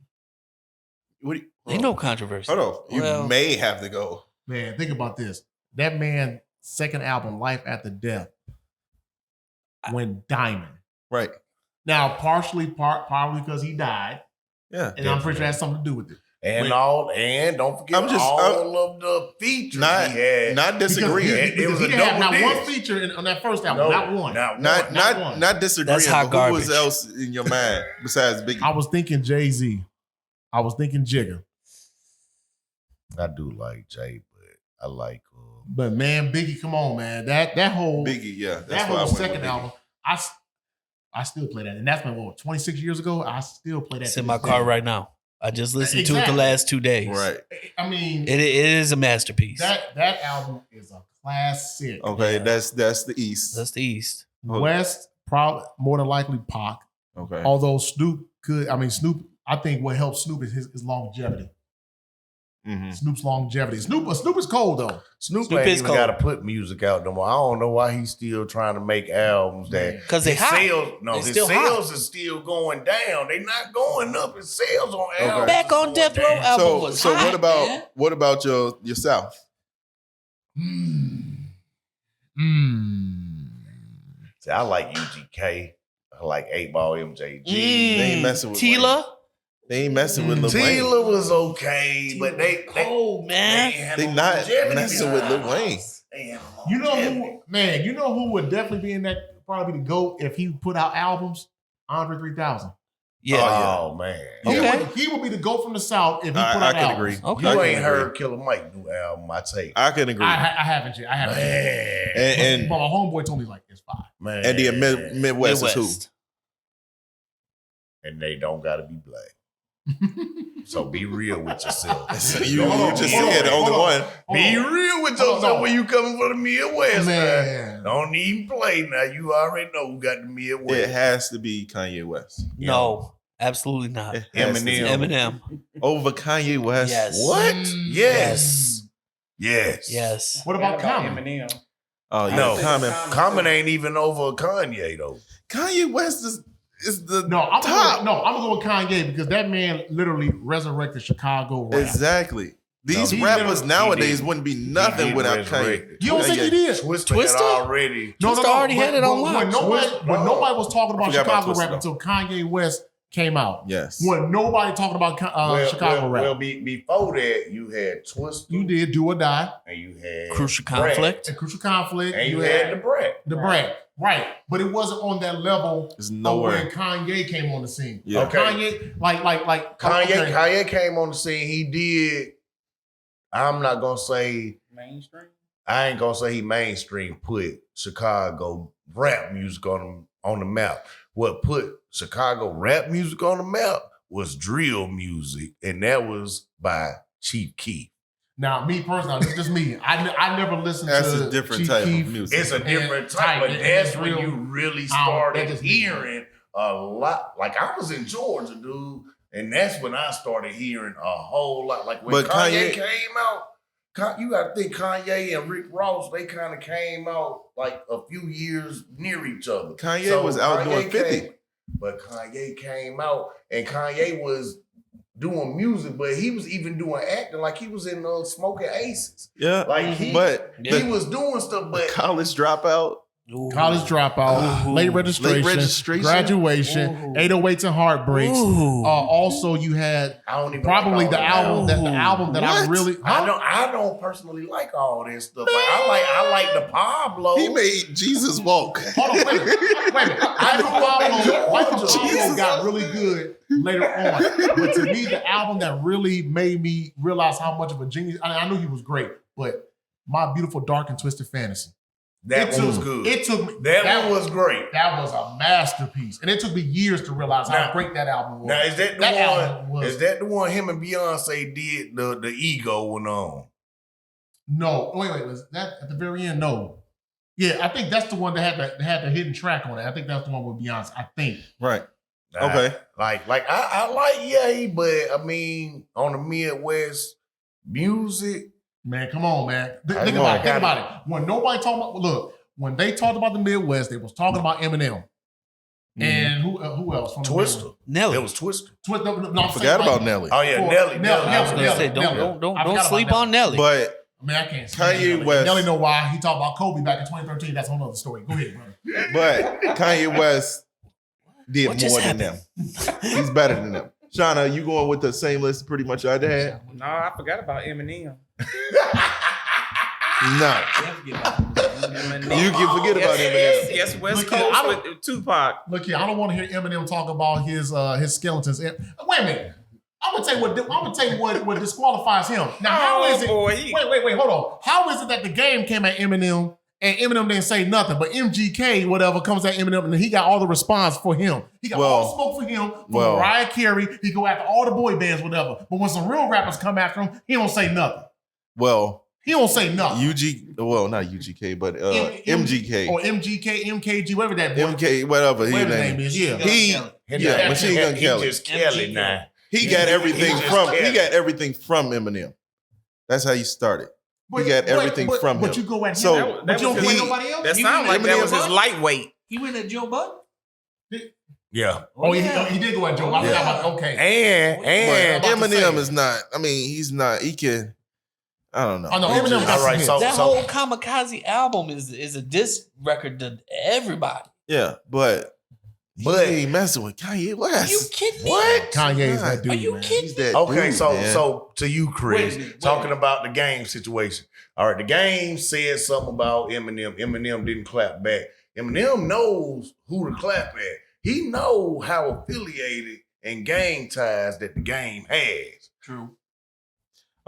What do you, Ain't no controversy. Hold on. You Well- may have to go. Man, think about this. That man's second album, Life After Death, went diamond. Right. Now, probably because he died, Yeah. and I'm pretty sure it has something to do with it. And Wait. and don't forget I'm just- all of the features Not, he had. not disagreeing. It Because was he a didn't have double not one disc. feature on that first album, not one. Not Not Not not one. not disagreeing. That's hot but who was garbage. else in your mind besides Biggie? I was thinking Jay-Z. I was thinking Jigga. I do like Jay, but I like But man, Biggie, come on, man. That whole Biggie, yeah. That's that why I whole went second with Biggie. album, I still play that, and that's been what 26 years ago. I still play that. It's to in my this car day. right now. I just listened to it Exactly. the last 2 days. Right. I mean, It is a masterpiece. that album is a classic. Okay, Yeah. that's the East. That's the East. West, probably more than likely Pac. Okay. Although Snoop, I think what helped Snoop is his longevity. Snoop's longevity. Snoop is cold though. Snoop Snoop ain't is even cold. got to put music out no more. I don't know why he's still trying to make albums that Because they his hot. sales. No, They his still sales is still going down. They not going up. His sales on albums. Back is on going Death Row down. album was So hot, man. what about your South? See, I like UGK. I like 8-Ball MJG. They ain't messing with Tila? They ain't messing with Lil Wayne. Tila was okay, but they cold, man. had They no not longevity messing with Lil Wayne. They had no You know longevity. who, man? You know who would definitely be in that? Probably be the GOAT if he put out albums. Andre 3000. Yeah. Oh man. Okay. He would be the GOAT from the South if he put I out can albums. agree. Okay. You I can ain't agree. heard Killer Mike new album, I take. I can agree. I haven't yet. I haven't yet. Man. And But my homeboy told me like it's fine. Man. and the Midwest is who? Midwest. And they don't gotta be black. So be real with yourself. You Hold just on, said the hold only on. one. Be Hold on. real with Hold on. yourself when you coming for the Midwest. Man. Don't even play now. You already know who got the Midwest. It has to be Kanye West. No, absolutely not. It has to be. Eminem. Eminem. Over Kanye West. Yes. What? Mm. Yes. Yes. Yes. What about Common? Eminem? Oh yeah. No. Common. Common ain't even over Kanye though. Kanye West is the No, I'm top. gonna go with Kanye because that man literally resurrected Chicago rap. Exactly. These he rappers literally- nowadays he wouldn't be He nothing did without resurrect Kanye. it. You don't think he did? Twister Twister? had already. Twister already had it on when lock. nobody was talking about forgot about Chicago rap Twister, until Kanye West came out. Yes. When nobody talking about Chicago rap. Well, before that, you had Twister. You did Do or Die, And you had Crucial Brad. Conflict. and Crucial Conflict. And you had the Brat. the Brad, right? But it wasn't on that level It's of when nowhere. Kanye came on the scene. Yeah. Okay. Kanye, like Kanye, okay. Kanye came on the scene. He did. I'm not gonna say. Mainstream. I ain't gonna say he mainstream put Chicago rap music on the map. What put Chicago rap music on the map was drill music, and that was by Chief Keef. Now, me personally, this is just me. I never listened That's to a different Chief type Keef. of music. It's a different And type, but type, that's and when real- you really that started just- hearing a lot. Like I was in Georgia, dude, and that's when I started hearing a whole lot. Like when But Kanye Kanye- came out, you got to think Kanye and Rick Ross, they kind of came out like a few years near each other. Kanye was out doing 50. But Kanye came out, and Kanye was doing music, but he was even doing acting, like he was in Smoking Aces. Yeah. Like he Yeah. was doing stuff, but College dropout. Ooh. College dropout, Ooh. late registration, graduation, Ooh. 808s and heartbreaks. Ooh. Also, you had I don't even probably like the all that. album that I What? really. I don't personally like all this stuff. Like I like the Pablo. He made Jesus walk. Hold on, wait a minute. Michael Pablo Jesus. got really good later on. But to me, the album that really made me realize how much of a genius, I knew he was great, but My Beautiful Dark and Twisted Fantasy. That one was good. It took me. That one was great. That was a masterpiece. And it took me years to realize how Now- great that album was. Now is that the That one? album was- Is that the one him and Beyonce did the ego one on? No, wait, was that at the very end? No. Yeah, I think that's the one that had the hidden track on it. I think that's the one with Beyonce. I think. Right. Okay. Like I like Ye, but I mean on the Midwest music. Man, come on, man. Think Come about on. it. Think about it. When nobody talking about, look, when they talked about the Midwest, they was talking about Eminem. And who else? From the Twister. Midwest? Nelly. It was Twister. No, I forgot about Nelly. Oh yeah, Or- Nelly. Nelly. I was gonna say, Nelly. don't I forgot about sleep Nelly. on Nelly. But I mean, I can't say Kanye Nelly. West- Nelly know why. He talked about Kobe back in 2013. That's a whole other story. Go ahead, brother. but Kanye West did What just more than them. He's better than them. Shauna, you going with the same list pretty much I had? No, I forgot about Eminem. No. Eminem. You can forget about Eminem. Yes, West Look here, I Coast with Tupac. Look here, I don't want to hear Eminem talk about his skeletons. Wait a minute. I'm gonna tell you what disqualifies him. Now, how is it? Boy, Wait, hold on. How is it that the game came at Eminem and Eminem didn't say nothing, but MGK, whatever, comes at Eminem and he got all the response for him. He got all the smoke for him, for Mariah Carey. He go after all the boy bands, whatever. But when some real rappers come after him, he don't say nothing. Well, He don't say nothing. not UGK, but MGK. Or MGK, MKG, whatever that boy. MK, whatever his Whatever name his is. name is, yeah. Machine Gun He Kelly. just Kelly now. He got everything He just from Kelly. he got everything from Eminem. That's how you started. You got everything from him. But you go at him. So, but you don't play he- nobody else? That sounds like that was his lightweight. He went at Joe Budden. Yeah. Oh, he did go at Joe. I forgot about okay. And about to Eminem say. is not. I mean, he's not. He can. I don't know. Oh no, Eminem got All right, some hits. That whole Kamikaze album is a diss record to everybody. Yeah, but he ain't messing with Kanye West. Are you kidding me? what? Kanye is that dude, Are you man. kidding He's that Okay, dude, so man. to you, Chris, Wait a minute. talking about the game situation. All right, the game said something about Eminem. Eminem didn't clap back. Eminem knows who to clap at. He knows how affiliated and gang ties that the game has. True.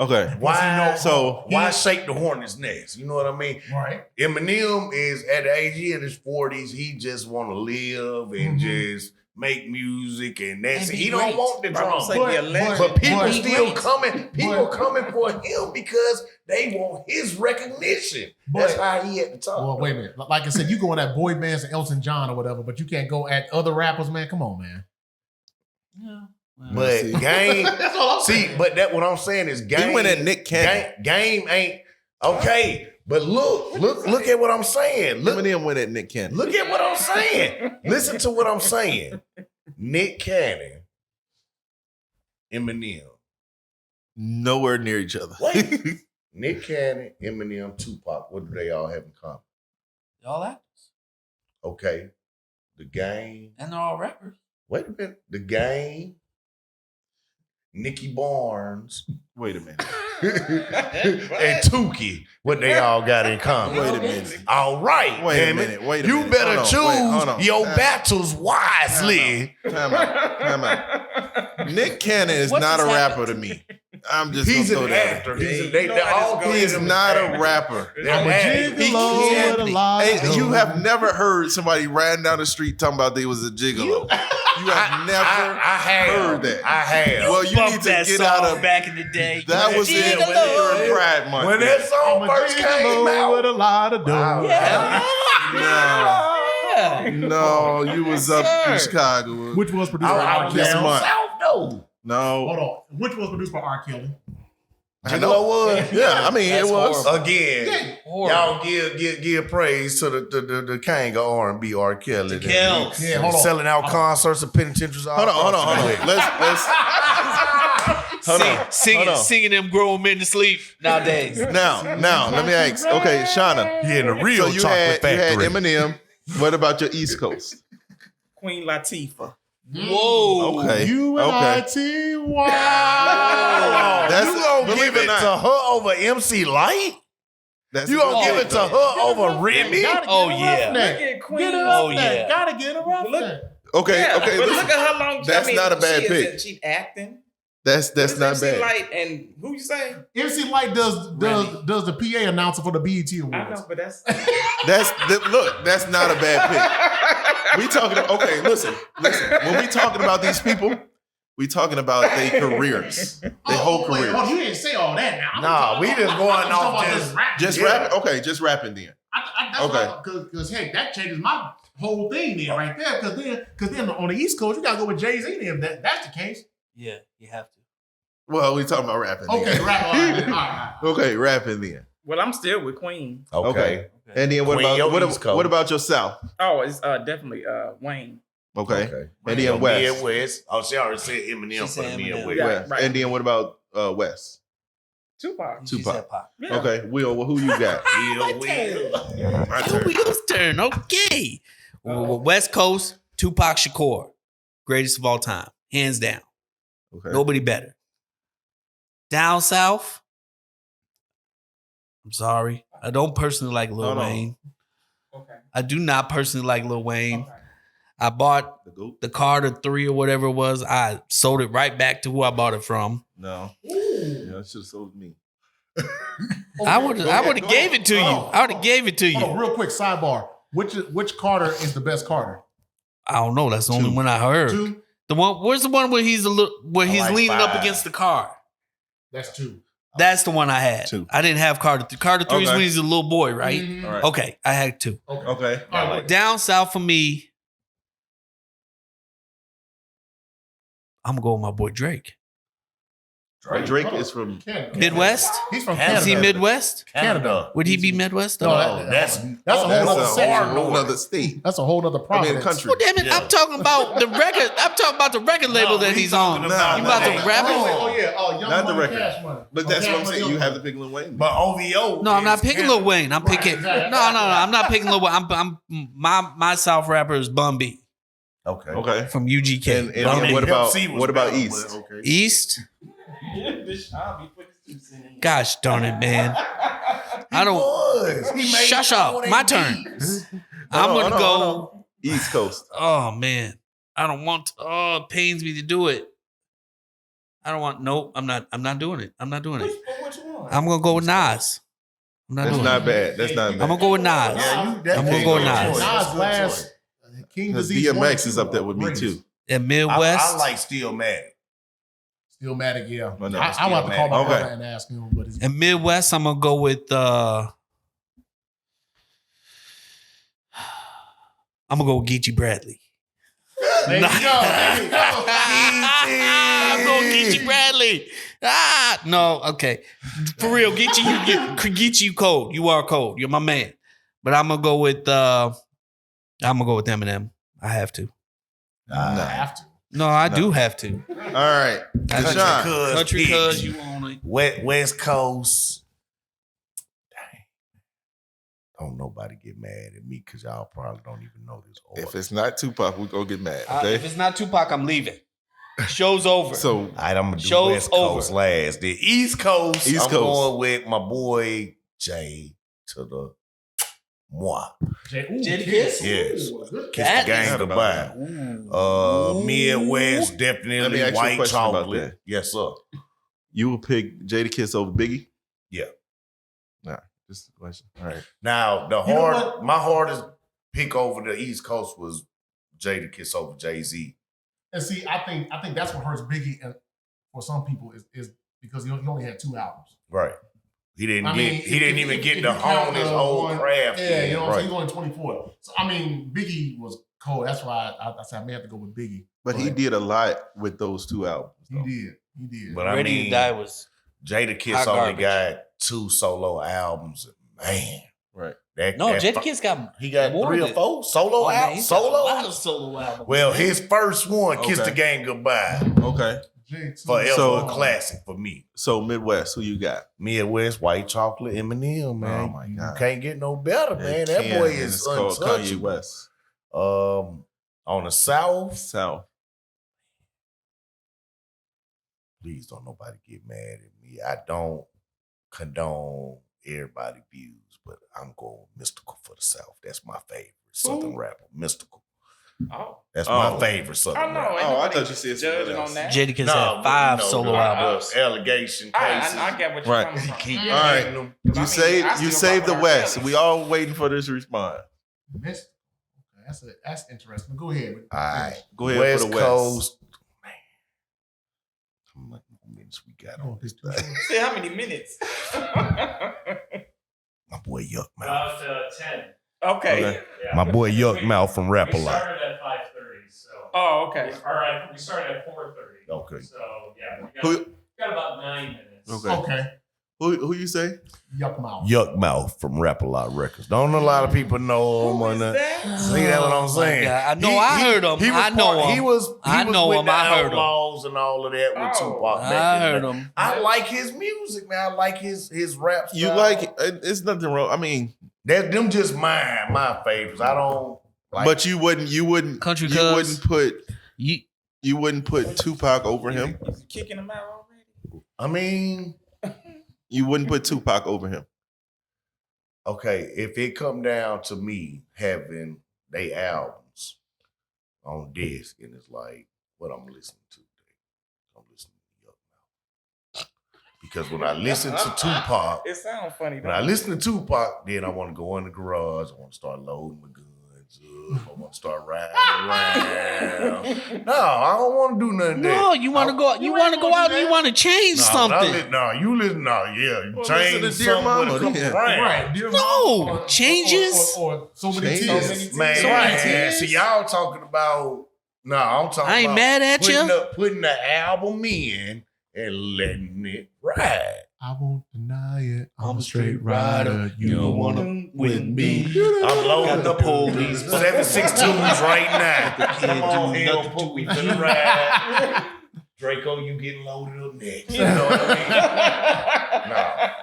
Okay. Why? So Why shake the hornet's nest? You know what I mean? Right. Eminem is at the age in his 40s. He just want to live and just make music, and that's And it. be He don't great. want the I was drums. gonna say, be a legend. But people But- still coming. People but- coming for him because they want his recognition. But- That's how he at the top. Well, wait a minute. Like I said, you going at boy bands and Elton John or whatever, but you can't go at other rappers, man. Come on, man. Yeah. But See. game, That's all I'm see, but that what I'm saying is game. he went at Nick Cannon. Game ain't okay. But look at what I'm saying. Eminem went at Nick Cannon. Look at what I'm saying. Listen to what I'm saying. Nick Cannon, Eminem. Nowhere near each other. Wait. Nick Cannon, Eminem, Tupac. What do they all have in common? Y'all actors. Okay. The Game. And they're all rappers. Wait a minute. The Game. Nicky Barnes. Wait a minute. and Tukey. What they all got in common? Wait a minute. All right. Wait a damn it. minute. Wait a You minute. better Hold on. choose Wait, hold on. your Time battles wisely. Time out. Nick Cannon is What not a just rapper happened? to me. I'm just He's gonna an throw that. actor. out. He's Hey, a, they, you know they're I just all go He is three of them not a actors. rapper. They're I'm a actors. gigolo can't with a be. lot of Hey, you dough. have never heard somebody riding down the street talking about they was a gigolo. You have never I have heard that. I have. Well, you Bumped need to that get song out of back in the day. that. Was in Gigolo. during Pride Month. when that song I'm a first came gigolo with out, a lot of dough. Wow. Yeah. Yeah. No, you was up in Chicago. Which was produced by I R. was This down Kelly. month. south though. No, Hold on. Which was produced by R. Kelly. I know. was. Yeah, I mean That's it was. horrible. Again, y'all give praise to the king of R&B, R. Kelly. The Kells. Yeah, hold on. Selling out concerts and penitentiaries. all Hold on. across the way. Let's hold on. Hold on. Singing them grown men to sleep nowadays. Now, let me ask. Okay, Shauna. He in the real So you chocolate had factory. Eminem. What about your East Coast? Queen Latifah. Whoa. Okay. You and Okay. I-T. Wow. That's- you gonna believe give it or it not. to her over MC Light? That's You gonna Oh, give it to her over Remy? Gotta get Oh, a yeah. roughneck. Look at Queen. Get a Oh, roughneck. yeah. Gotta get a roughneck. Okay. Yeah, Okay. but Listen, look at her long. That's not a bad she pick. Isn't she acting? that's What is not MC bad. Light and who you say? MC Light does the PA announcer for the BET I Awards. know, but that's. Look, that's not a bad pick. We talking. Okay, listen. When we talking about these people, we talking about their careers, their whole wait, career. hold on, you didn't say all that now. Nah, we just going off just- Just Yeah. rapping. Okay, just rapping then. Okay. Because hey, that changes my whole thing then right there. Because then on the East Coast, you gotta go with Jay-Z then. That's the case. Yeah, you have to. Well, we talking about rapping. Okay, then. right. All right. Okay, rapping then. Well, I'm still with Queen. Okay. And then Queen, your East Coast. what about your South? Oh, it's definitely Wayne. Okay. And then West. Midwest. Oh, she already said She Eminem for said the Eminem. Midwest. Yeah. West. right. And then what about West? Tupac. She Tupac. said Pac. Yeah. Okay, Will, well, who you got? Will. My It's turn. Will's turn. Okay. Well, West Coast, Tupac Shakur, greatest of all time, hands down. Okay. Nobody better. Down south, I'm sorry, I don't personally like Lil Hold on. Wayne. Okay. I do not personally like Lil Wayne. Okay. I bought The goat? the Carter 3 or whatever it was. I sold it right back to who I bought it from. No. Yeah, it should have sold me. I would have gave it to you. Hold on. I would have gave it to Hold on, you. real quick sidebar. Which Carter is the best Carter? I don't know. That's the only Two. one I heard. 2? The one. Where's the one where he's like leaning up 5. against the car? That's 2. That's the one I had. 2. I didn't have Carter 3. Carter 3 is Okay. when he's a little boy, right? Mhm. All right. Okay, I had 2. Okay. All right, wait. Down south for me, I'm gonna go with my boy Drake. Drake is from Canada. Midwest? He's from Canada. Is he Canada. Midwest? Canada. Would he be Midwest? No, though? that's a whole that's other a section. whole other state. That's a whole other I province. mean, country. Well, damn it! Yeah. I'm talking about the record. I'm talking about the record label No, that we he's on. talking You about about that. to rap it? Oh yeah, Young Not the Money, record. Cash Money. But that's Oh, what I'm Cash saying. Money, You Young have to Money. pick Lil Wayne. But OVO. No, I'm not is picking Canada. Lil Wayne. I'm picking. exactly. No, I'm not picking Lil Wayne. I'm my South rapper is Bun B Okay. Okay. from UGK. And I mean, what about Pep C was what about better, East? but okay. East. This Sean be putting his 2 cents in. Gosh darn it, man! I don't. Was. He made Shush all up. they My turn. beats. I'm Hold gonna on, go. hold on. East Coast. Oh man, I don't want. To, oh, it pains me to do it. I don't want. Nope, I'm not doing it. I'm not doing it. Which one? I'm gonna go with Nas. I'm not That's doing not it. bad. That's not I'm bad. gonna go with Nas. Yeah, you I'm gonna go with Nas. Nas last King Because Disease DMX is up there with me too. And Midwest. I like Stillmatic. Stillmatic, yeah. I know. I want to call my Okay. brother and ask him what is. And Midwest, I'm gonna go with. I'm gonna go with Geechee Bradley. There you go. There you go. I'm going Geechee Bradley. No, okay. For real, Geechee, you cold. You are cold. You're my man. But I'm gonna go with Eminem. I have to. I have to. No, I do have to. All right. Country Deshaun. Country cuz you own it. West Coast. Dang. Don't nobody get mad at me because y'all probably don't even know this order. If it's not Tupac, we're gonna get mad. Okay. If it's not Tupac, I'm leaving. Show's over. So All right, I'm gonna do Show's West Coast over. last. The East Coast, East I'm Coast. going with my boy Jay to the moi. Jadakiss? Yes. Good Kiss That the is- gang goodbye. Midwest, Let me definitely ask you a white question about chocolate. that. Yes, sir. you will pick Jadakiss over Biggie? Yeah. Nah, just a question. All right. Now, You know what? my hardest pick over the East Coast was Jadakiss over Jay-Z. And see, I think that's what hurts Biggie, and for some people is because he only had 2 albums. Right. He didn't I mean, even get if to you count hone his the whole one- craft. Yeah, you know what I'm right. saying? He's only 24. So I mean, Biggie was cold. That's why I said I may have to go with Biggie. But he did a lot with those 2 albums. He though. did. He did. But I Ready mean, to Die was Jadakiss hot only garbage. got 2 solo albums. Man, Right. that no. that Jadakiss got he got more 3 or than- 4 solo Oh, man, albums. he's got a lot Solo. of solo albums. Well, his first one, "Kiss Okay. the Gang Goodbye," Okay. J2. forever So- a classic for me. So Midwest, who you got? Midwest, white chocolate, Eminem, man. Oh, my God. You can't get no better, man. It That can, boy and is it's called Kanye untouchable. West. On the South, South. please don't nobody get mad at me. I don't condone everybody's views, but I'm going Mystical for the South. That's my favorite Southern rapper, Mystical. Oh, That's Oh. my favorite Southern I know. rapper. Ain't Oh, I nobody thought you said something judging else. on that. Jadakiss No, had but 5 you know, solo the albums. allegation cases. I get what you're Right. coming He from. keep All right. getting them. You I saved still the rock with West. R. We all waiting for this response. Missed. Okay, that's interesting. Go ahead. All right. Go ahead West for the West. Coast. Man. How much minutes we got on this thing? See how many minutes? My boy Yuck Mouth. About 10. Okay. Okay. Yeah. My boy Yuck Mouth from Rap a We Lot. started at 5:30, so. Oh, okay. All right, we started at 4:30. Okay. So yeah, we Who- got about 9 minutes. Okay. Okay. Who you say? Yuck mouth. Yuck Mouth from Rap a Lot Records. Don't a lot of people know him. Who on is the- that? See that what I'm Oh, my saying? God. I know I heard him. I know him. He was I know with him. the I heard him. Outlaws and all of that with Oh. Tupac. back I in the heard day. him. I like his music, man. I like his rap style. You like? It's nothing wrong. I mean, that? Them just my favorites. I don't. Like, but you wouldn't. Country You Cuz. wouldn't put Tupac over him. Is he kicking him out already? I mean, You wouldn't put Tupac over him. okay, if it come down to me having they albums on disc, and it's like what I'm listening to today, I'm listening to Yuck Mouth. Because when I listen to Tupac, It sounds funny though. when I listen to Tupac, then I want to go in the garage. I want to start loading my guns up. I want to start riding around. No, I don't want to do nothing there. No, you want to go. You want to go out and you want to change No, something. you listen. No, yeah, you Well, change listen to Dear something with a Mama, couple yeah. brands. Right. Dear No, Mama, changes. or so many Changes. tears. So many Man, tears. man, see y'all talking about. No, I'm talking. I ain't about mad at putting you. Putting the album in and letting it ride. I won't deny it. I'm a straight rider. You don't wanna with me. I'm loading the Got the police. police. 762s right now. Can't Come on, do hell, nothing put to me me. to the ride. Draco, you getting loaded up next. You know what I mean?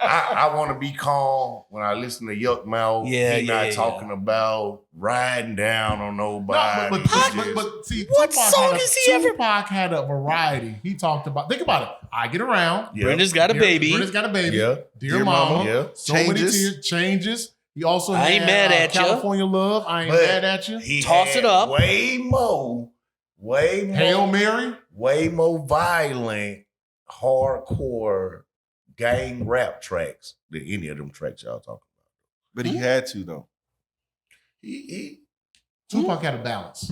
I want to be calm when I listen to Yuck Mouth. Yeah, He not yeah. talking about riding down on nobody. But see, What Tupac song had a, is he ever- Tupac had a variety. He talked about, think about it. I Get Around. Yeah. Brenda's got a baby. Brenda's got a baby. Yeah. Dear Mama. Yeah. So Changes. many tears. Changes. He also I ain't had, mad at ya. California Love. I ain't But mad at you. He Toss had it up. way more Hail Mary. way more violent, hardcore gang rap tracks than any of them tracks y'all talking about. But he had to though. Tupac had a balance.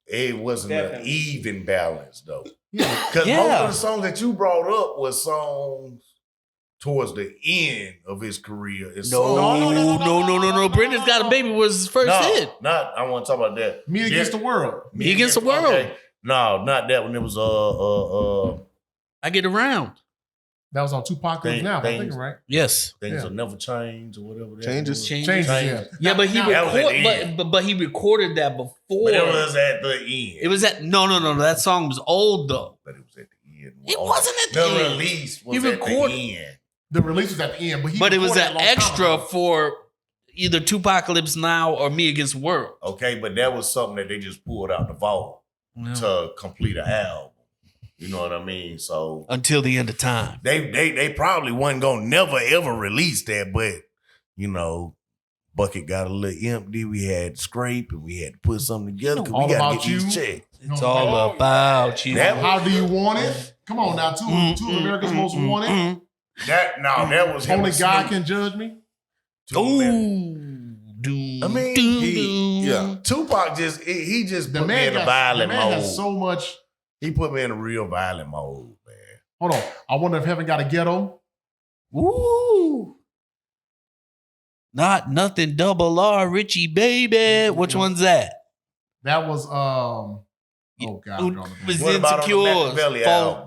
It wasn't an Definitely. even balance though. Yeah. Because Yeah. most of the songs that you brought up was songs towards the end of his career. It's No. Brenda's got a baby was his first hit. Not I want to talk about that. Me Against the World. Me Against the World. Okay. No, not that one. It was I Get Around. That was on Tupac Lives Things- Now. I think things- right. Yes. Things Yeah. Will Never Change or whatever. That Changes. was. Changes. Yeah. Yeah, but he That was at the recorded, end. but he recorded that before. But it was at the end. It was at no. That song was old though. But it was at the end. It wasn't at the The end. release was He at recorded- the end. The release was at the end, But it was recorded an a long time extra ago. for either Tupacalypse Now or Me Against the World. Okay, but that was something that they just pulled out the vault to complete an album. You know what I mean? So Until the end of time. they probably wasn't gonna never ever release that, but you know, bucket got a little empty. We had to scrape and we had to put something together because All we gotta About get these You. checks. It's all about you. That- How Do You Want It? Come on now, two of America's Most Wanted. That was him Only and God Snoop. Can Judge Me. Ooh. I mean, yeah. Tupac just he just The put me man, in a got, the violent man mode. has so much. He put me in a real violent mode, man. Hold on. I wonder if Heaven Got a Ghetto. Ooh. Not nothing double R Richie baby. Which one's that? That was oh God. I'm drawing a blank. Was What about on the Insecure? Machiavelli album?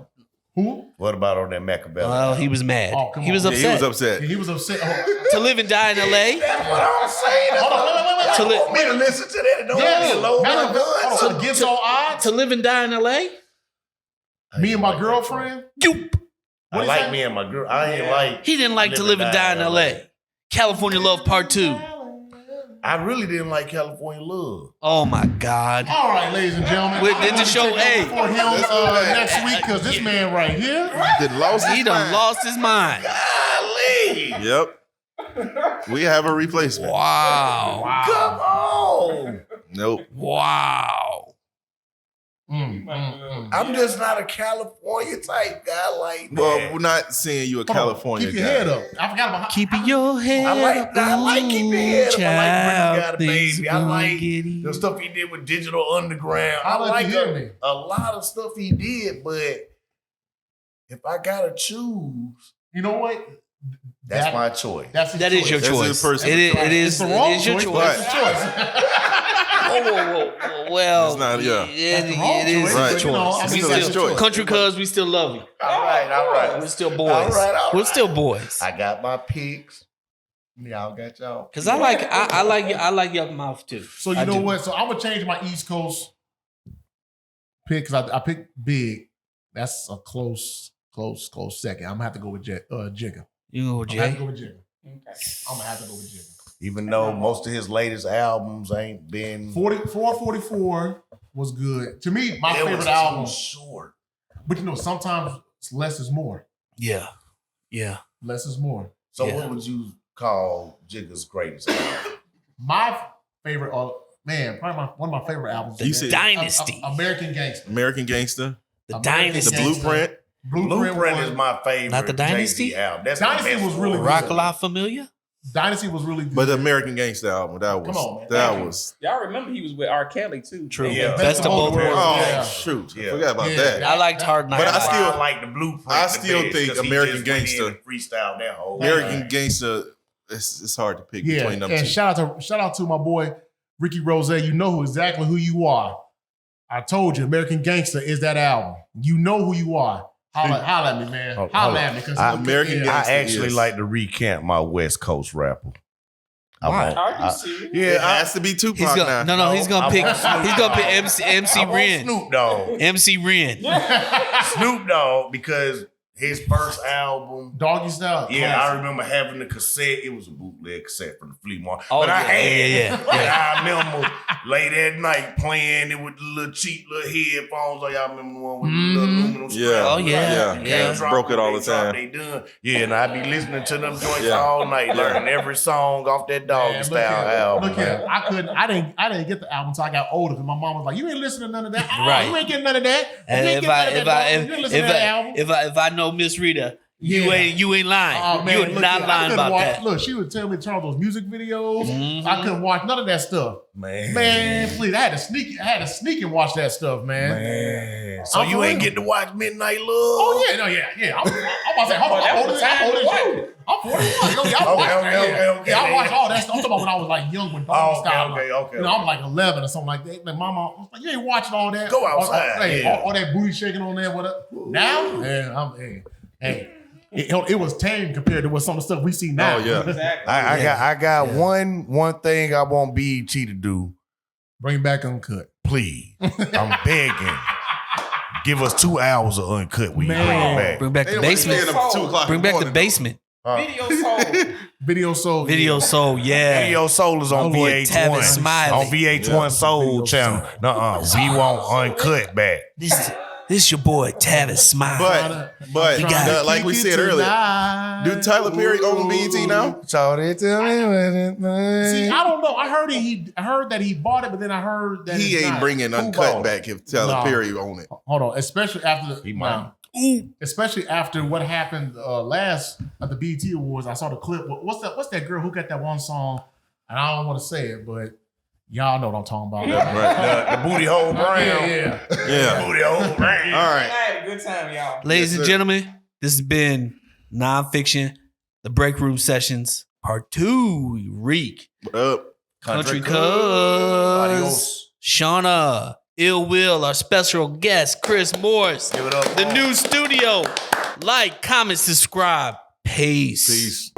Who? What about on that Machiavelli? Well, he was mad. Oh, come he was on. Yeah, upset. he was upset. He was upset. Oh, To Live and Die in L.A. That's what I'm saying. That's Hold on, what- wait. To You li- want me to listen to that and don't yes. want me to load my Hold guns? on. Against All Odds. To Live and Die in L.A. Me and My Girlfriend. Doop. I What is like that? me and my girl. I ain't like. He didn't like To Live and Die in L.A. California Love Part 2. I really didn't like California Love. Oh my God. All right, ladies and gentlemen. Wait, did I'm the gonna show- take over hey. for him Let's go back. next week because this man right here. Did lost his He done mind. lost his mind. Golly. Yep. We have a replacement. Wow. Come on. Nope. Wow. I'm just not a California type guy like that. Well, we're not saying you a Hold on. California Keep your guy. head up. I forgot about Keeping your head up. I like keeping your head up. I like Brenda's Got a things Baby. I like gonna the stuff he did with Digital Underground. I I'll let like you hear me. a lot of stuff he did, but if I gotta choose, You know what? that's That- my choice. That's his That is your That's choice. his personal It is. choice. It It's is. the It wrong is your choice, choice. but it's his choice. Whoa. Well, It's not- yeah. It, That's the wrong it is choice, Right. a but, you know, choice. I We mean, Still that's his his choice. Country Cuz, we still love you. All right. We're still boys. All right. We're still boys. I got my picks. Y'all got y'all. Cause I like Yuck Mouth too. So you I know do. what? So I'm gonna change my East Coast pick because I picked Big. That's a close second. I'm gonna have to go with Jigga. You know, I'm gonna have to Jay. go with Jigga. I'm gonna have to go with Jigga. Even though most of his latest albums ain't been 44 was good to me. My it was favorite too album. short. But you know, sometimes less is more. Yeah. Less is more. So Yeah. what would you call Jigga's greatest album? My favorite, probably one of my favorite albums. You said- Dynasty. American Gangster. American Gangster. The American Dynasty. The Gangster. Blueprint. Blueprint was- is my favorite. Not the Dynasty? Jay-Z album. That's Dynasty the best was really one. good. Rock a lot familiar? Dynasty was really good. But the American Gangster album, that was Come on, man. that was Y'all remember he was with R. Kelly too. True. Yeah. Best of both worlds. oh Yeah. shoot. Yeah. I forgot about Yeah. that. I liked Hard Night. But I That's why still- I like the Blueprint. I the still best, think 'cause he American just went in Gangster- and freestyle that whole American thing. Gangster, it's hard to pick yeah, between them and two. shout out to my boy Ricky Rose. You know exactly who you are. I told you, American Gangster is that album. You know who you are. Holla at me, man. Hold Holla on. at me. 'Cause American yeah. Gangster I actually is- like to recant my West Coast rapper. Why? Are you serious? It has to be Tupac He's gonna now. no, he's gonna pick I'm- he's gonna pick MC I want Ren. Snoop Dogg. MC Ren. Snoop Dogg, because his first album. Doggy style. Yeah, I classic. remember having the cassette. It was a bootleg cassette from the flea market. Oh, but I yeah, had yeah. But I remember late at night playing it with the little cheap little headphones. Like y'all remember the one with the little aluminum strap? Yeah. Oh, yeah. Can't Yeah. drop Broke it all they the drop, time. They done. Yeah, and I be listening to them joints Yeah. all night, learning every song off that Doggy Man, Style album. Look here. I didn't get the album until I got older because my mom was like, "You ain't listening to none of that. Oh, Right. You ain't getting none of that. You And ain't if getting I none of if that, I dog. You ain't listening to that album." if I know Miss Rita, you Yeah. ain't lying. Oh, man, You're look not here, I lying couldn't about watch, that. Look, she would tell me to turn on those music videos. Mhm. I couldn't watch none of that stuff. Man, please, I had to sneak and watch that stuff, man. Man. So I'm you for ain't real. get to watch Midnight Love? Oh yeah, no, yeah. I'm about to say, hold on, I'm older than you. I'm 41. No, yeah, I watched that. Okay. Yeah, I watched all that stuff. I'm talking about when I was like young, when Doggy Oh, Style. okay. You know, I'm like 11 or something like that. My mama was like, "You ain't watching all that. Go outside, Hey, yeah. all that booty shaking on there. What up? Now, man, it was tame compared to what some of the stuff we see now. Oh, yeah. Exactly. I got one thing I want BET to do. Bring back Uncut. Please, I'm begging. Give us 2 hours of Uncut when you bring Man. it back. Bring back They the don't wanna stay basement. up 2 o'clock Bring in the back the morning. basement. Video soul. Video Soul. Video Soul, yeah. Video Soul is on My boy VH1. Tavis Smiley. On VH1 Soul Video channel. We want Uncut back. This your boy Tavis Smiley. But You got it. like we said earlier, do Tyler Perry own BET now? So they tell me what it See, means. I don't know. I heard that he bought it, but then I heard that He it's ain't not. bringing Who Uncut bought back if Tyler No. Perry own it. Hold on, especially after He might. especially after what happened last at the BET Awards. I saw the clip. What's that girl who got that one song? And I don't want to say it, but y'all know what I'm talking about. The booty hole brown. Yeah. Yeah. Booty hole brown. All I right. had a good time, y'all. Ladies Yes, and sir. gentlemen, this has been Non-Fiction, the BreakRoom Sessions, Part 2. Reek, Up. Country Cuz, Adios. Shauna, Ill Will, our special guest, Chris Morris, Give it up. the new studio. Like, comment, subscribe. Peace. Peace.